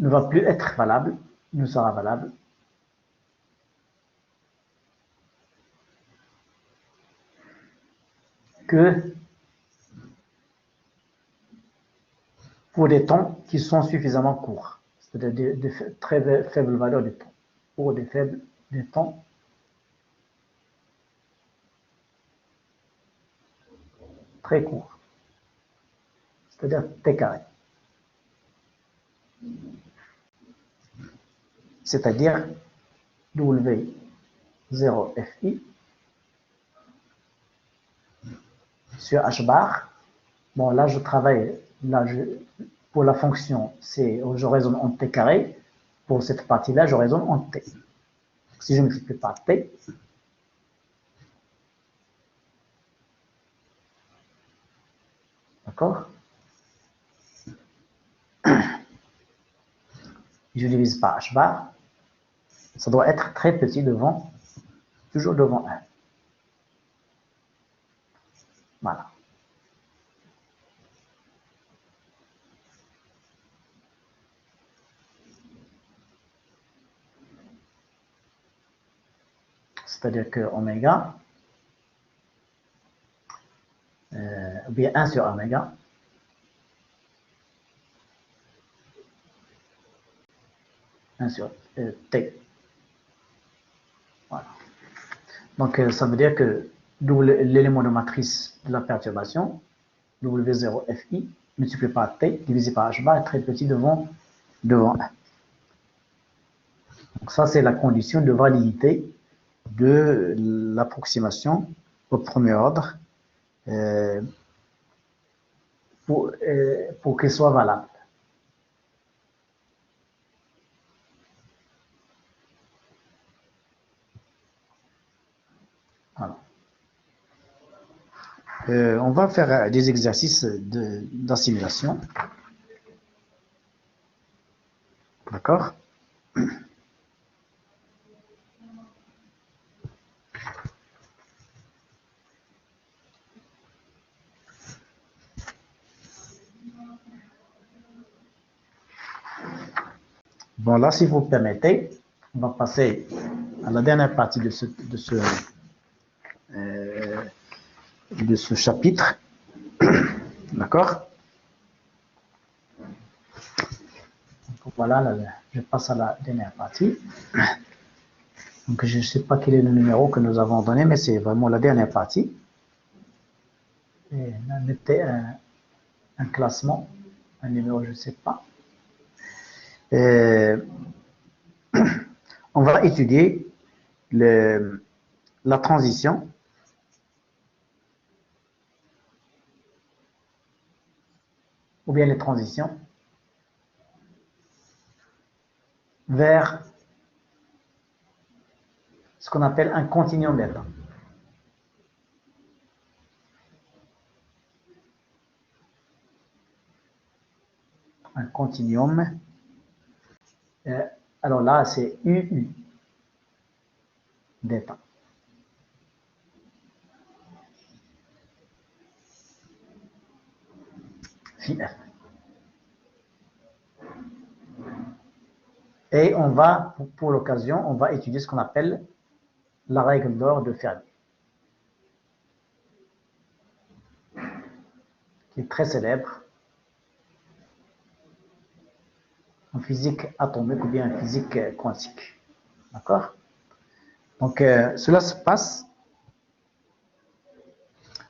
ne va plus être valable, ne sera valable que pour des temps qui sont suffisamment courts, c'est-à-dire de très faibles valeurs de temps, pour des temps très courts, c'est-à-dire t carré. C'est-à-dire W0FI sur H bar. Bon, là, je travaille, pour la fonction, je raisonne en t carré. Pour cette partie-là, je raisonne en t. Si je multiplie par t, d'accord? je divise par h bar, ça doit être très petit devant, toujours devant 1. Voilà. C'est-à-dire que oméga, ou bien 1 sur oméga, sur t. Voilà. Donc, ça veut dire que l'élément de matrice de la perturbation, W0FI, multiplié par T, divisé par H bar, est très petit devant 1. Donc, ça, c'est la condition de validité de l'approximation au premier ordre pour qu'elle soit valable. Voilà. On va faire des exercices d'assimilation. D'accord? Bon, là, si vous permettez, on va passer à la dernière partie de ce chapitre. D'accord? Voilà, là, je passe à la dernière partie. Donc, je ne sais pas quel est le numéro que nous avons donné, mais c'est vraiment la dernière partie. Et on était un classement, un numéro, je ne sais pas. On va étudier la transition ou bien les transitions vers ce qu'on appelle un continuum d'état. Un continuum. Alors là, c'est UU d'état. Phi F. Et on va, pour l'occasion, on va étudier ce qu'on appelle la règle d'or de Fermi, qui est très célèbre en physique atomique ou bien en physique quantique. D'accord? Donc, cela se passe.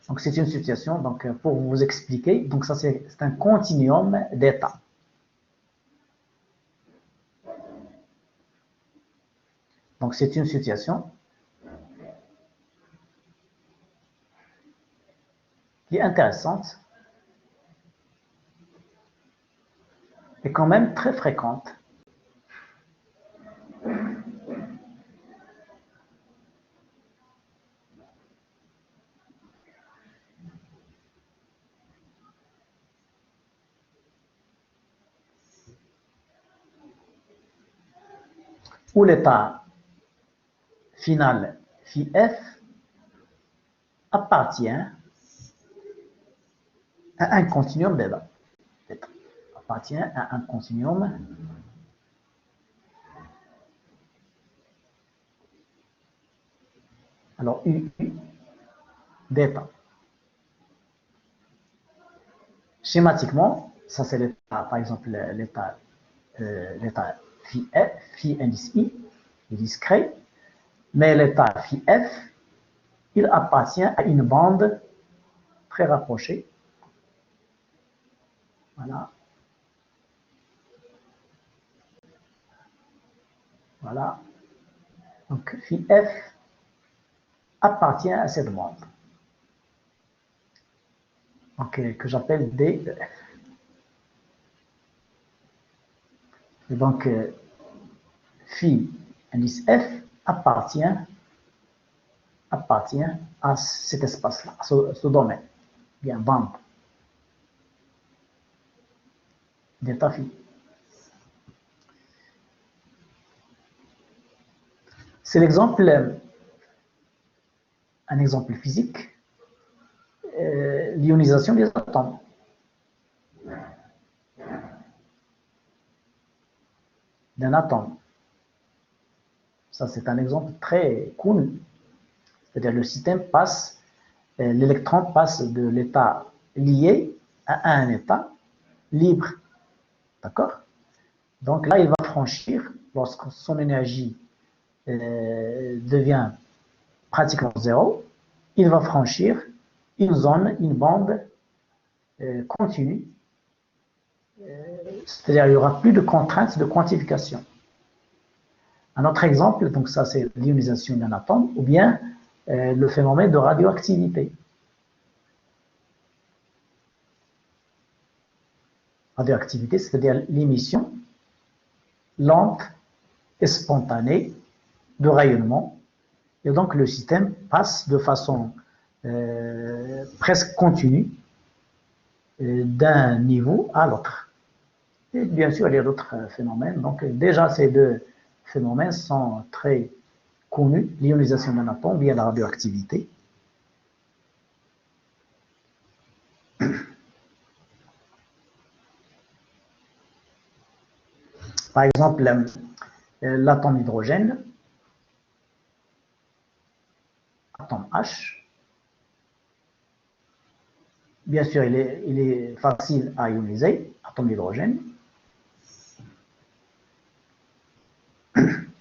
Donc, c'est une situation, donc, pour vous expliquer, donc ça c'est un continuum d'états. Donc, c'est une situation qui est intéressante et quand même très fréquente. Où l'état final phi f appartient à un continuum d'état. Appartient à un continuum alors U d'état. Schématiquement, ça c'est l'état, par exemple l'état phi f, phi indice I, est discret, mais l'état phi f, il appartient à une bande très rapprochée. Voilà. Voilà. Donc phi f appartient à cette bande. Donc, que j'appelle D de f. Et donc, phi indice f appartient à cet espace-là, à ce domaine, bien bande d'état phi. C'est l'exemple, un exemple physique, l'ionisation des atomes. D'un atome. Ça, c'est un exemple très cool. C'est-à-dire le système passe, l'électron passe de l'état lié à un état libre. D'accord? Donc là, il va franchir, lorsque son énergie devient pratiquement zéro, il va franchir une zone, une bande continue. C'est-à-dire il n'y aura plus de contraintes de quantification. Un autre exemple, donc ça c'est l'ionisation d'un atome, ou bien le phénomène de radioactivité. Radioactivité, c'est-à-dire l'émission lente et spontanée de rayonnement. Et donc le système passe de façon presque continue d'un niveau à l'autre. Et bien sûr, il y a d'autres phénomènes. Donc déjà, ces deux phénomènes sont très connus, l'ionisation d'un atome via la radioactivité. Par exemple, l'atome d'hydrogène, atome H, bien sûr, il est facile à ioniser, atome d'hydrogène,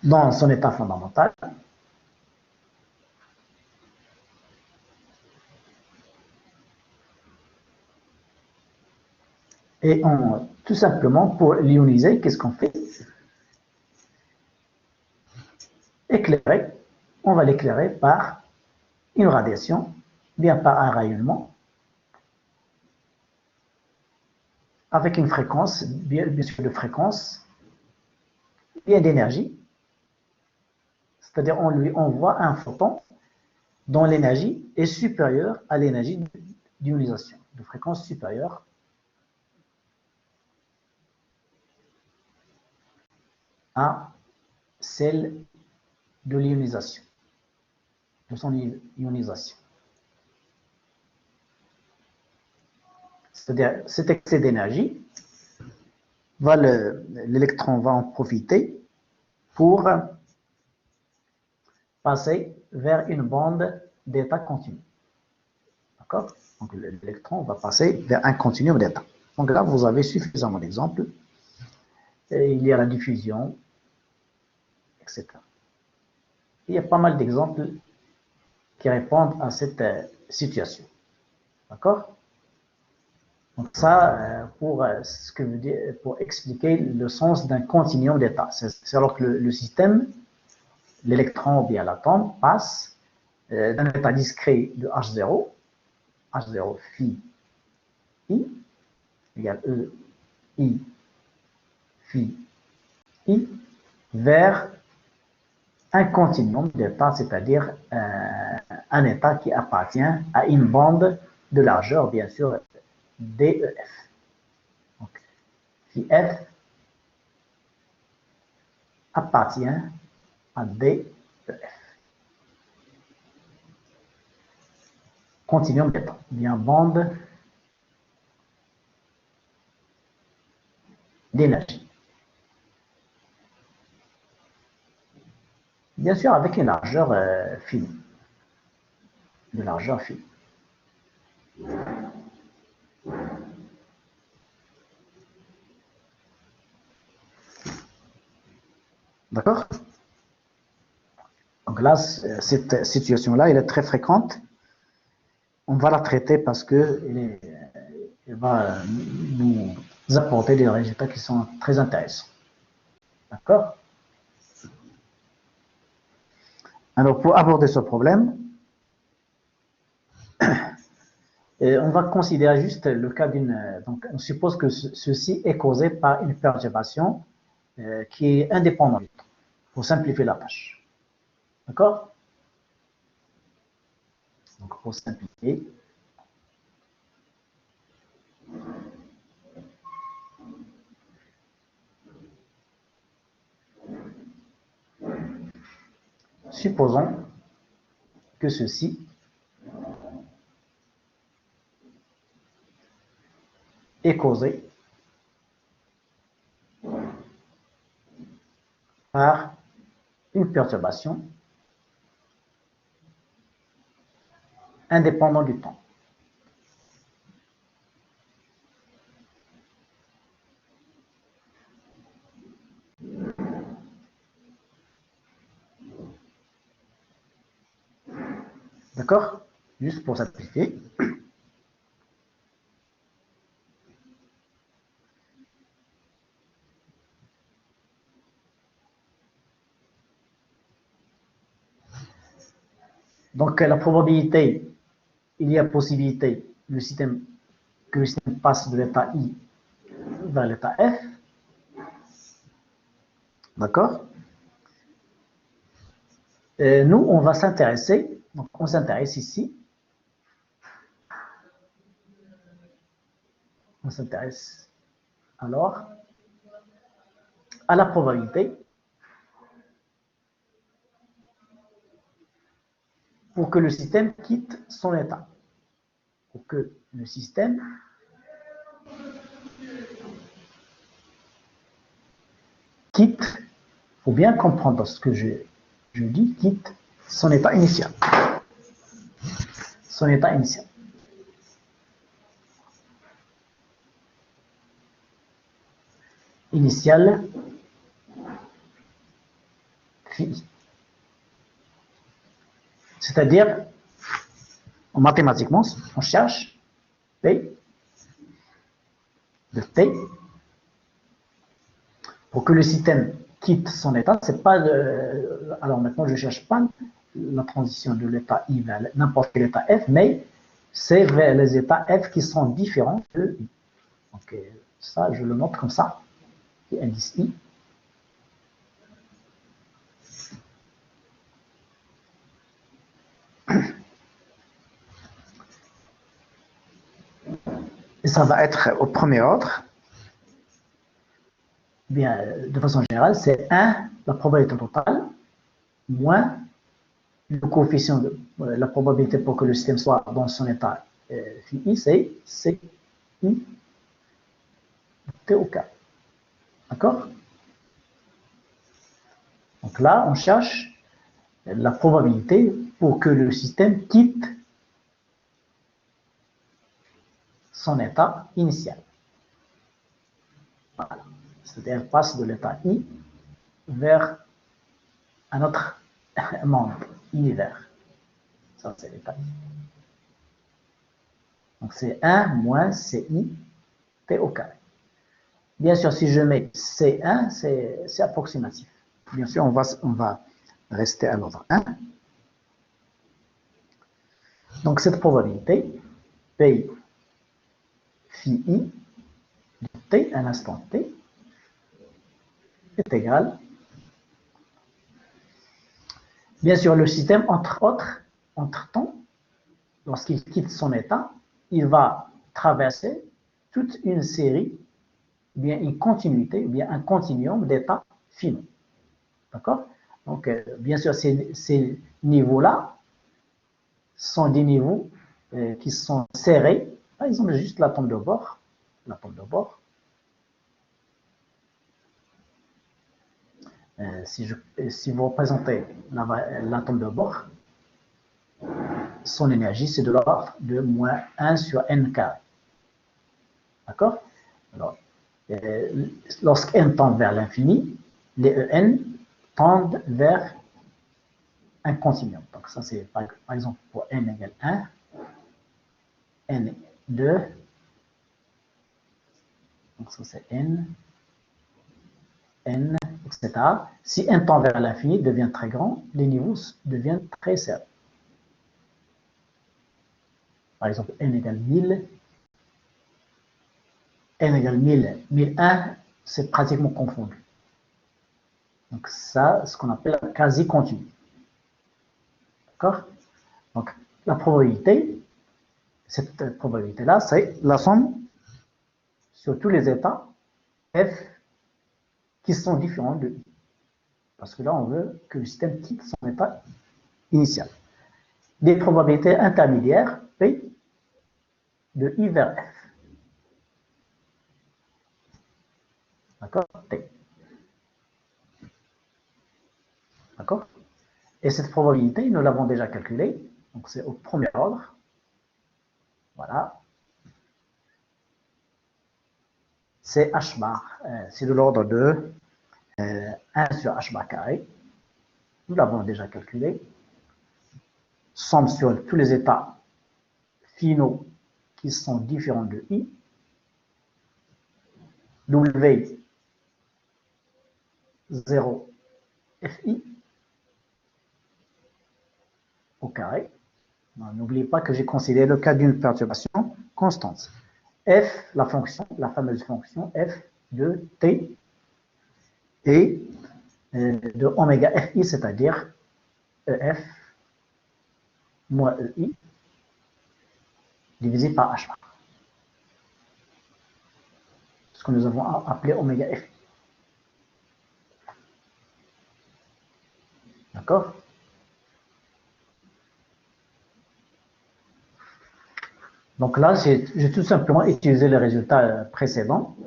dans son état fondamental. Et tout simplement, pour l'ioniser, qu'est-ce qu'on fait? Éclairer. On va l'éclairer par une radiation, bien par un rayonnement, avec une fréquence, bien sûr de fréquence, bien d'énergie. C'est-à-dire on lui envoie un photon dont l'énergie est supérieure à l'énergie d'ionisation, de fréquence supérieure à celle de l'ionisation, de son ionisation. C'est-à-dire cet excès d'énergie, l'électron va en profiter pour passer vers une bande d'état continu. D'accord? Donc l'électron va passer vers un continuum d'état. Donc là, vous avez suffisamment d'exemples. Il y a la diffusion, etc. Il y a pas mal d'exemples qui répondent à cette situation. D'accord? Donc ça, pour expliquer le sens d'un continuum d'état. C'est alors que le système, l'électron ou bien l'atome, passe d'un état discret de H0 phi I, égale E I phi I, vers un continuum d'état, c'est-à-dire un état qui appartient à une bande de largeur, bien sûr, DEF. Donc, phi F appartient à DEF. Continuum d'état, bien bande d'énergie. Bien sûr, avec une largeur finie. De largeur finie. D'accord? Donc là, cette situation-là, elle est très fréquente. On va la traiter parce qu'elle va nous apporter des résultats qui sont très intéressants. D'accord? Alors, pour aborder ce problème, on va considérer juste le cas d'une... Donc, on suppose que ceci est causé par une perturbation qui est indépendante, pour simplifier la tâche. D'accord? Donc, pour simplifier, supposons que ceci est causé par une perturbation indépendante du temps. D'accord? Juste pour simplifier. Donc, la probabilité, il y a possibilité que le système passe de l'état I vers l'état F. D'accord? Nous, on va s'intéresser, donc on s'intéresse ici, on s'intéresse alors à la probabilité pour que le système quitte son état. Pour que le système quitte, il faut bien comprendre ce que je dis, quitte son état initial. Son état initial. Initial phi. C'est-à-dire, mathématiquement, on cherche P de T pour que le système quitte son état. C'est pas alors maintenant, je ne cherche pas la transition de l'état I vers n'importe quel état F, mais c'est vers les états F qui sont différents de I. Donc, ça, je le note comme ça, indice I. Et ça va être au premier ordre. Bien, de façon générale, c'est 1, la probabilité totale, moins le coefficient de la probabilité pour que le système soit dans son état phi, c'est CI T au K. D'accord? Donc là, on cherche la probabilité pour que le système quitte son état initial. Voilà. C'est-à-dire passe de l'état I vers un autre monde, univers. Ça, c'est l'état I. Donc, c'est 1 moins CI T au carré. Bien sûr, si je mets C1, c'est approximatif. Bien sûr, on va rester à l'ordre 1. Donc, cette probabilité, P phi I de T, un instant T, est égale. Bien sûr, le système, entre-temps, lorsqu'il quitte son état, il va traverser toute une série, bien une continuité, bien un continuum d'états finaux. D'accord? Donc, bien sûr, ces niveaux-là sont des niveaux qui sont serrés. Par exemple, juste l'atome de bord. L'atome de bord. Si vous représentez l'atome de bord, son énergie, c'est de l'ordre de moins 1 sur n carré. D'accord? Alors, lorsque n tend vers l'infini, les En tendent vers un continuum. Donc, ça, c'est par exemple pour n égale 1, n 2, donc ça, c'est n, etc. Si n tend vers l'infini, devient très grand, les niveaux deviennent très serrés. Par exemple, n égale 1000, n égale 1000, 1001, c'est pratiquement confondu. Donc ça, ce qu'on appelle la quasi-continu. D'accord? Donc la probabilité, cette probabilité-là, c'est la somme sur tous les états F qui sont différents de I. Parce que là, on veut que le système quitte son état initial. Des probabilités intermédiaires, P de I vers F. D'accord? T. D'accord? Et cette probabilité, nous l'avons déjà calculée. Donc, c'est au premier ordre. Voilà. C'est H bar. C'est de l'ordre de 1 sur H bar carré. Nous l'avons déjà calculé. Somme sur tous les états finaux qui sont différents de I. W 0 FI au carré. N'oubliez pas que j'ai considéré le cas d'une perturbation constante. F, la fonction, la fameuse fonction F de T et de oméga FI, c'est-à-dire EF moins EI divisé par H bar. Ce que nous avons appelé oméga FI. D'accord? Donc là, j'ai tout simplement utilisé les résultats précédents.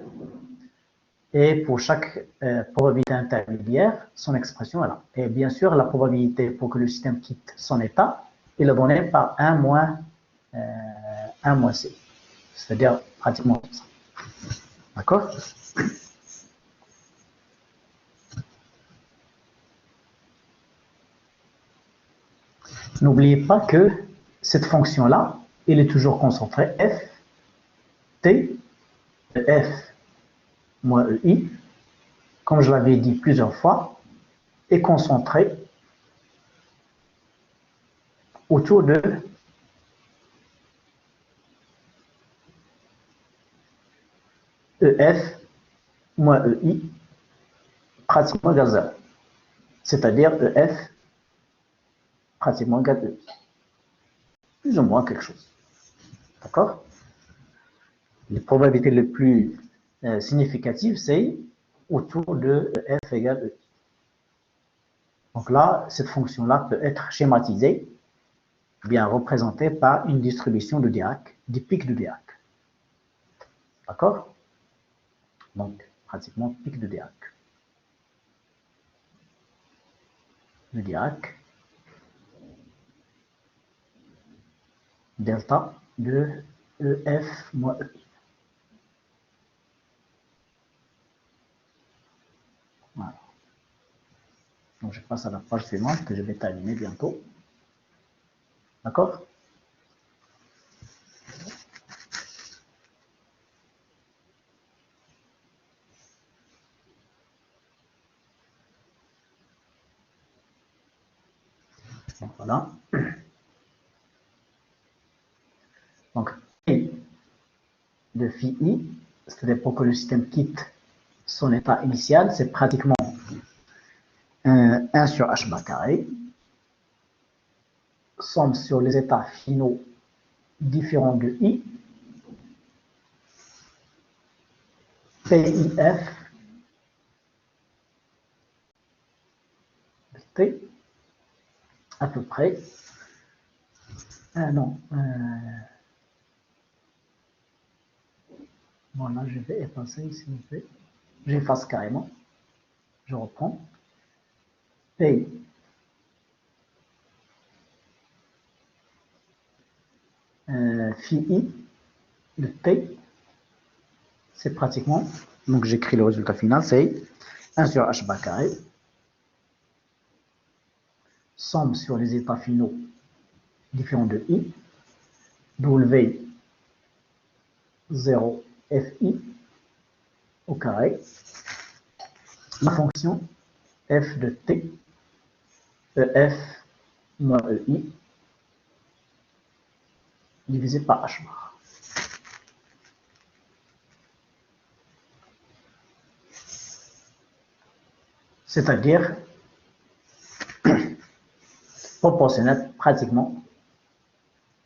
Et pour chaque probabilité intermédiaire, son expression est là. Et bien sûr, la probabilité pour que le système quitte son état est donnée par 1 moins C. C'est-à-dire pratiquement ça. D'accord? N'oubliez pas que cette fonction-là, elle est toujours concentrée f, t, f moins ei, comme je l'avais dit plusieurs fois, est concentrée autour de ef moins ei pratiquement égal à 0. C'est-à-dire ef pratiquement égal à ei. Plus ou moins quelque chose. D'accord? Les probabilités les plus significatives, c'est autour de f égale e. Donc là, cette fonction-là peut être schématisée, bien représentée par une distribution de Dirac, des pics de Dirac. D'accord? Donc, pratiquement pic de Dirac. De Dirac, delta de EF moins E. Voilà. Donc, je passe à la page suivante que je vais terminer bientôt. D'accord? Donc, voilà. Donc, P de phi I, c'est-à-dire pour que le système quitte son état initial, c'est pratiquement 1 sur H bar carré, somme sur les états finaux différents de I, PIF de T, à peu près. Non. Bon, là, je vais effacer, s'il vous plaît. J'efface carrément. Je reprends. P phi I de T, c'est pratiquement, donc j'écris le résultat final, c'est 1 sur H bar carré, somme sur les états finaux différents de I, W 0 FI au carré, la fonction f de t, EF moins EI, divisé par H bar. C'est-à-dire proportionnel pratiquement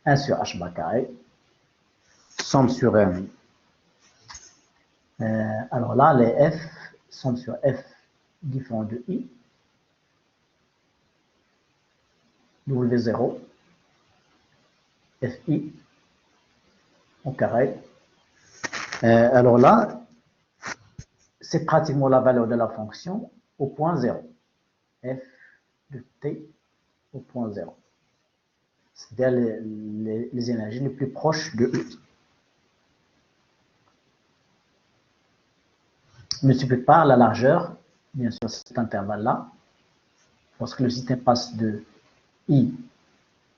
1 sur H bar carré, somme sur alors là, les F somme sur F différents de I, W0, FI au carré. Alors là, c'est pratiquement la valeur de la fonction au point 0. F de t au point 0. C'est-à-dire les énergies les plus proches de E. Multiplié par la largeur, bien sûr, cet intervalle-là. Lorsque le système passe de I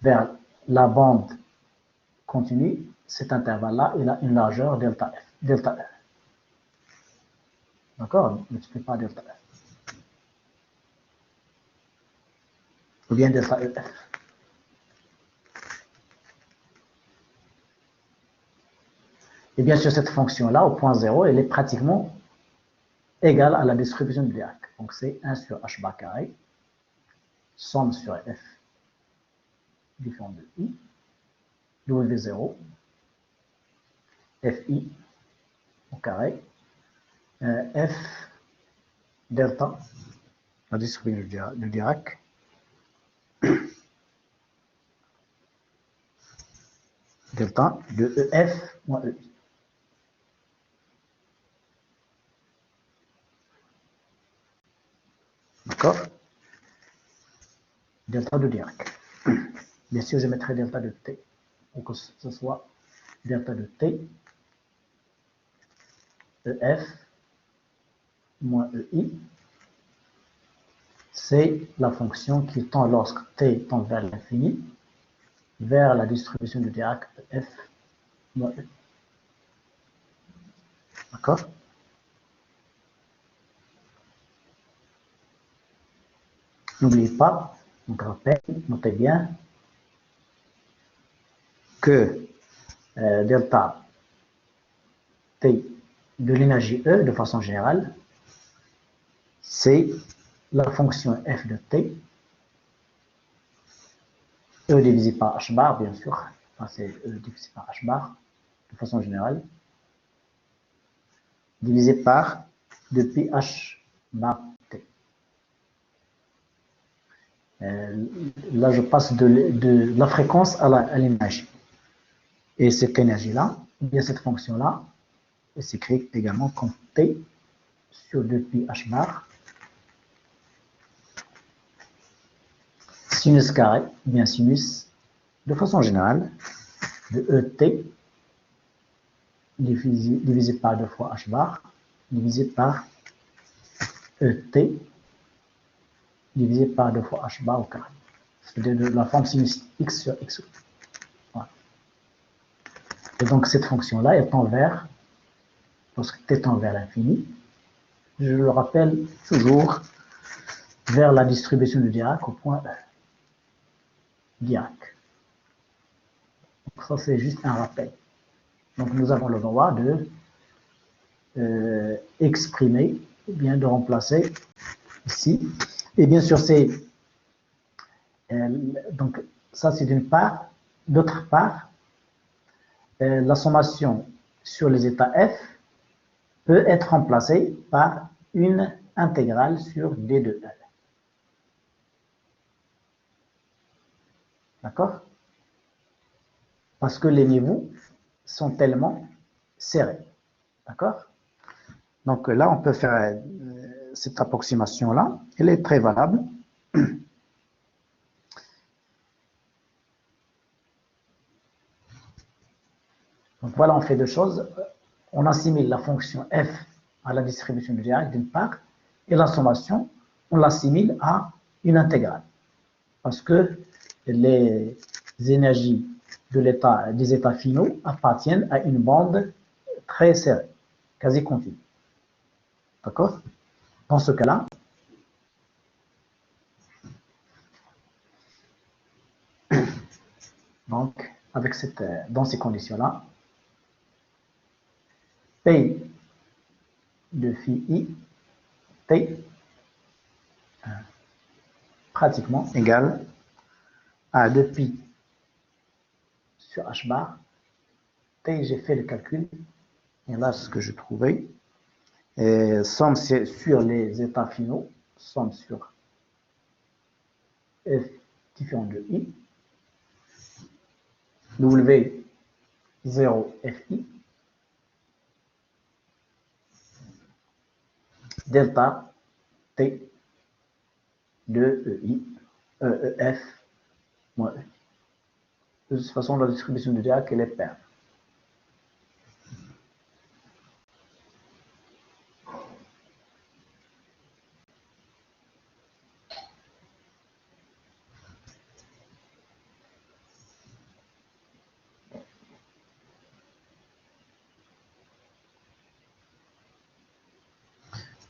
vers la bande continue, cet intervalle-là, il a une largeur delta F. Delta F. D'accord? Multiplié par delta F. Ou bien delta EF. Et bien sûr, cette fonction-là, au point 0, elle est pratiquement égale à la distribution de Dirac. Donc, c'est 1 sur h bar carré, somme sur f différent de i, W0, fi au carré, f delta, la distribution de Dirac, delta de ef moins ei. D'accord? Delta de Dirac. Bien sûr, je mettrai delta de t, pour que ce soit delta de t, ef moins ei, c'est la fonction qui tend lorsque t tend vers l'infini, vers la distribution de Dirac f moins e. D'accord? N'oubliez pas, donc rappel, notez bien que delta t de l'énergie E, de façon générale, c'est la fonction f de t, E divisé par h bar, bien sûr, enfin, c'est E divisé par h bar, de façon générale, divisé par depuis h bar t. Là, je passe de la fréquence à l'énergie. Et cette énergie-là, ou bien cette fonction-là, s'écrit également comme t sur 2pi h bar, sinus carré, ou bien sinus, de façon générale, de et divisé par 2 fois h bar, divisé par et divisé par 2 fois h bar au carré. C'est-à-dire de la forme sinus x sur x. Voilà. Et donc cette fonction-là est tend vers, lorsque t tend vers l'infini, je le rappelle toujours, vers la distribution de Dirac au point E. Dirac. Donc ça c'est juste un rappel. Donc nous avons le droit de exprimer, ou bien de remplacer ici. Et bien sûr, c'est donc ça c'est d'une part. D'autre part, la sommation sur les états f peut être remplacée par une intégrale sur d de e. D'accord? Parce que les niveaux sont tellement serrés. D'accord? Donc là, on peut faire cette approximation-là. Elle est très valable. Donc voilà, on fait deux choses. On assimile la fonction f à la distribution de Dirac d'une part, et la sommation, on l'assimile à une intégrale. Parce que les énergies des états finaux appartiennent à une bande très serrée, quasi continue. D'accord? Dans ce cas-là, donc, dans ces conditions-là, P de phi i, T, pratiquement égal à 2pi sur h bar. T, j'ai fait le calcul, et là, ce que je trouvais, somme sur les états finaux, somme sur f différent de I, W0 FI, delta T de EI, EF moins E. De toute façon, la distribution de Dirac, elle est paire.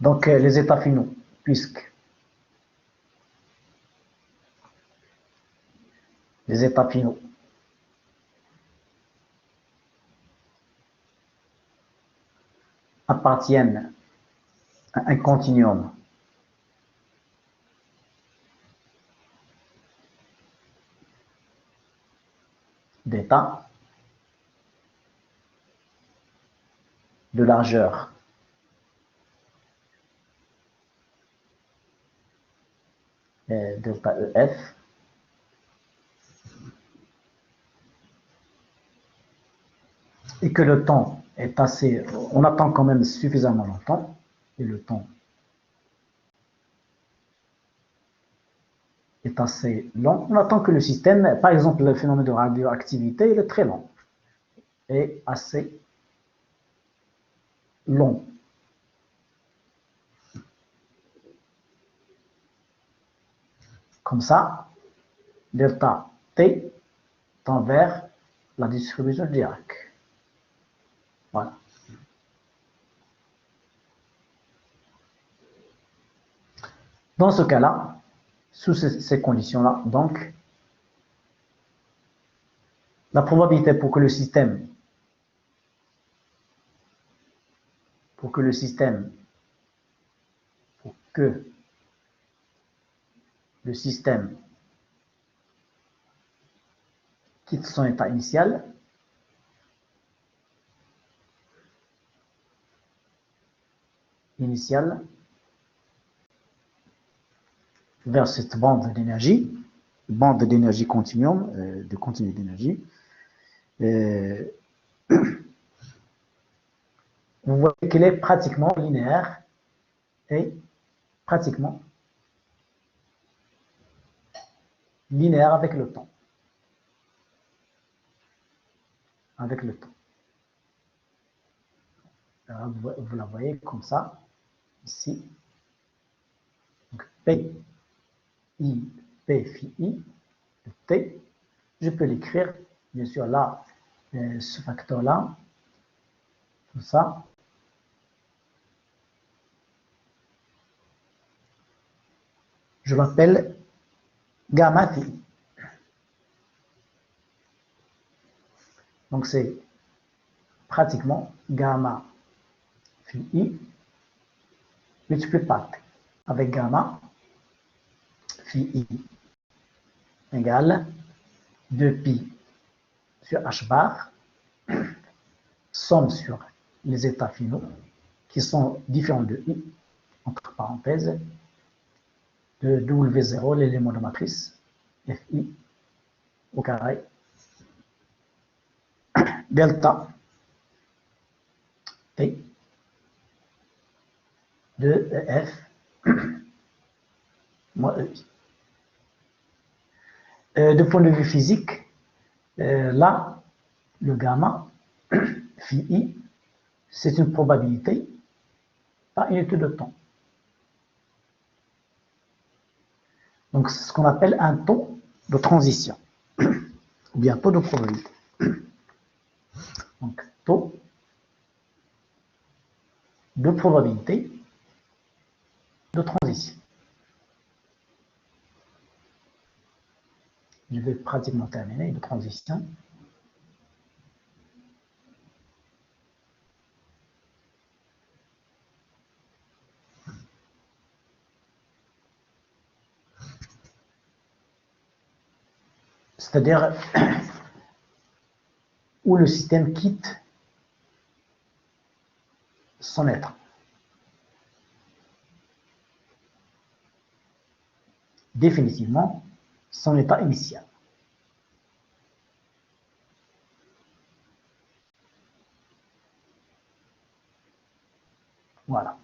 Donc, les états finaux, puisque les états finaux appartiennent à un continuum d'états de largeur delta EF et que le temps est assez, on attend quand même suffisamment longtemps, et le temps est assez long, on attend que le système, par exemple le phénomène de radioactivité, il est très long, et assez long. Comme ça, delta T tend vers la distribution de Dirac. Voilà. Dans ce cas-là, sous ces conditions-là, donc, la probabilité pour que le système quitte son état initial vers cette bande d'énergie continuum, de continu d'énergie. Vous voyez qu'elle est pratiquement linéaire et pratiquement linéaire avec le temps. Avec le temps. Alors, vous la voyez comme ça, ici. Donc, P, I, P, phi I, de T. Je peux l'écrire, bien sûr, là, ce facteur-là, tout ça. Je l'appelle gamma phi. Donc, c'est pratiquement gamma phi I multiplié par T. Avec gamma phi I égale 2pi sur h bar, somme sur les états finaux qui sont différents de I, entre parenthèses, de W0, l'élément de matrice, Fi au carré, delta T de Ef moins EI. De point de vue physique, là, le gamma, phi I, c'est une probabilité par unité de temps. Donc, c'est ce qu'on appelle un taux de transition, ou bien taux de probabilité. Donc, taux de probabilité de transition. Je vais pratiquement terminer de transition. C'est-à-dire où le système quitte son être. Définitivement, son état initial. Voilà.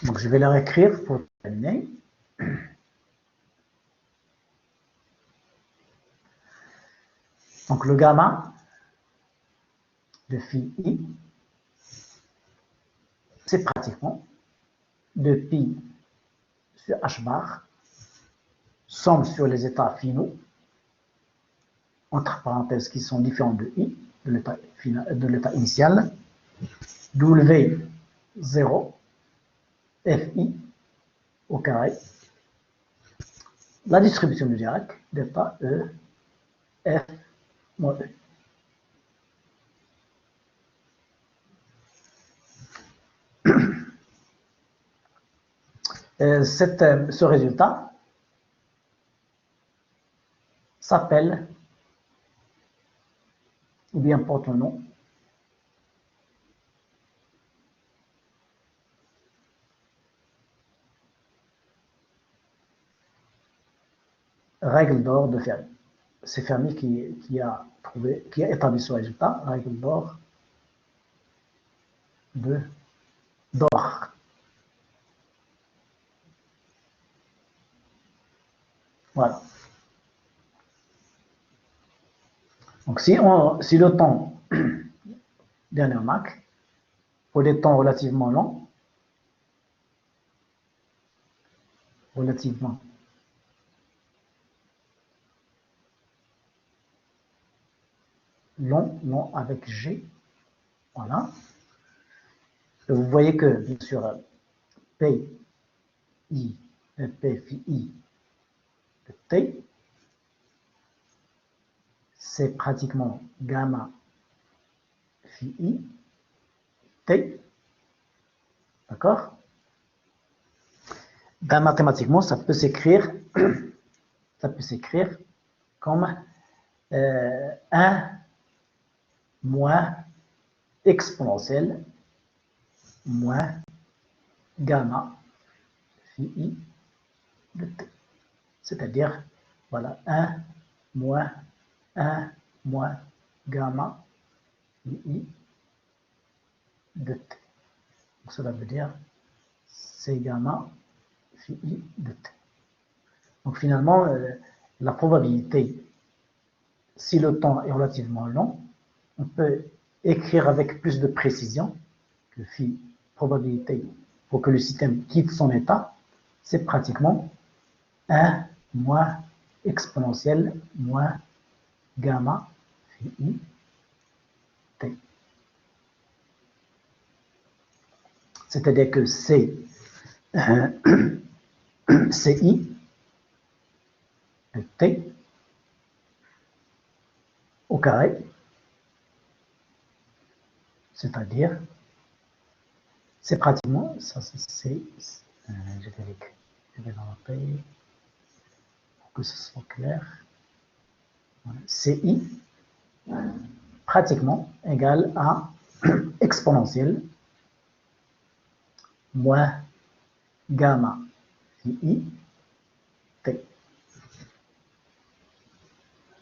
Donc, je vais le réécrire pour terminer. Donc, le gamma de phi i, c'est pratiquement de pi sur h bar, somme sur les états finaux, entre parenthèses qui sont différents de i, de l'état initial, W0, Fi au carré, la distribution du Dirac, delta E, F, moins E. Ce résultat s'appelle, ou bien porte un nom, règle d'or de Fermi. C'est Fermi qui a établi ce résultat, règle d'or d'or. Voilà. Donc, si le temps dernier Mach, pour des temps relativement longs, long avec G, voilà. Et vous voyez que, bien sûr, P phi I de T, c'est pratiquement gamma phi I T, d'accord? Ben, mathématiquement, ça peut s'écrire comme 1 moins exponentielle moins gamma phi I de T. C'est-à-dire, voilà, 1 moins gamma phi I de T. Donc, cela veut dire c'est gamma phi I de T. Donc finalement, la probabilité, si le temps est relativement long, on peut écrire avec plus de précision que phi probabilité pour que le système quitte son état, c'est pratiquement 1 moins exponentielle moins gamma phi I T. C'est-à-dire que c'est CI de T au carré, c'est-à-dire, c'est pratiquement, ça c'est, je vais noter pour que ce soit clair, CI pratiquement égale à exponentielle moins gamma phi I T.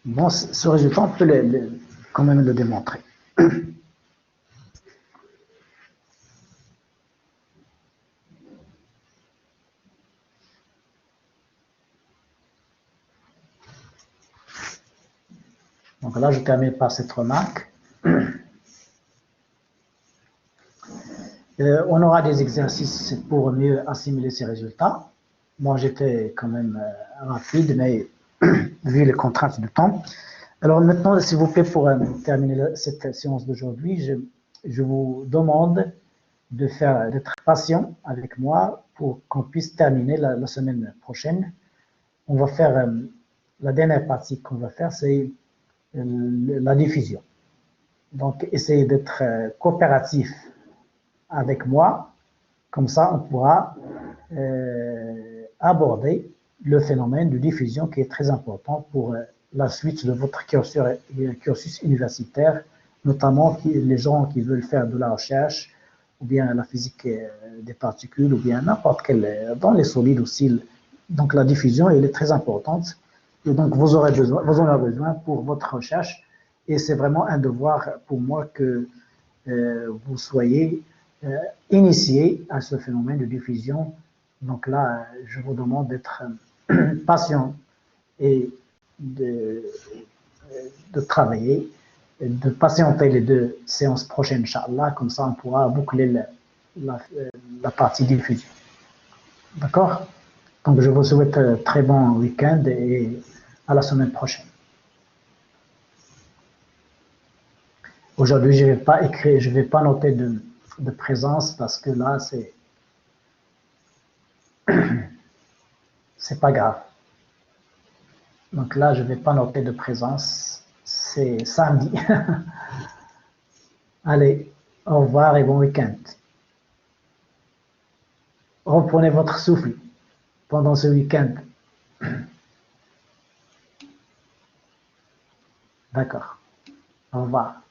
Bon, ce résultat, on peut quand même le démontrer. Donc là, je termine par cette remarque. On aura des exercices pour mieux assimiler ces résultats. Moi, j'étais quand même rapide, mais vu les contraintes du temps. Alors maintenant, s'il vous plaît, pour terminer cette séance d'aujourd'hui, je vous demande d'être patient avec moi pour qu'on puisse terminer la semaine prochaine. On va faire, la dernière partie qu'on va faire, c'est la diffusion. Donc, essayez d'être coopératif avec moi, comme ça on pourra aborder le phénomène de diffusion qui est très important pour la suite de votre cursus universitaire, notamment les gens qui veulent faire de la recherche, ou bien la physique des particules, ou bien n'importe quel, dans les solides aussi, Donc la diffusion, elle est très importante. Et donc vous en aurez besoin pour votre recherche. Et c'est vraiment un devoir pour moi que vous soyez initié à ce phénomène de diffusion. Donc là, je vous demande d'être patient et de travailler, de patienter les 2 séances prochaines, Inch'Allah, comme ça on pourra boucler la partie diffusion. D'accord? Donc je vous souhaite un très bon week-end et à la semaine prochaine. Aujourd'hui, je ne vais pas écrire, je ne vais pas noter de présence parce que là, c'est pas grave. Donc là, je ne vais pas noter de présence. C'est samedi. Allez, au revoir et bon week-end. Reprenez votre souffle pendant ce week-end. D'accord. Au revoir.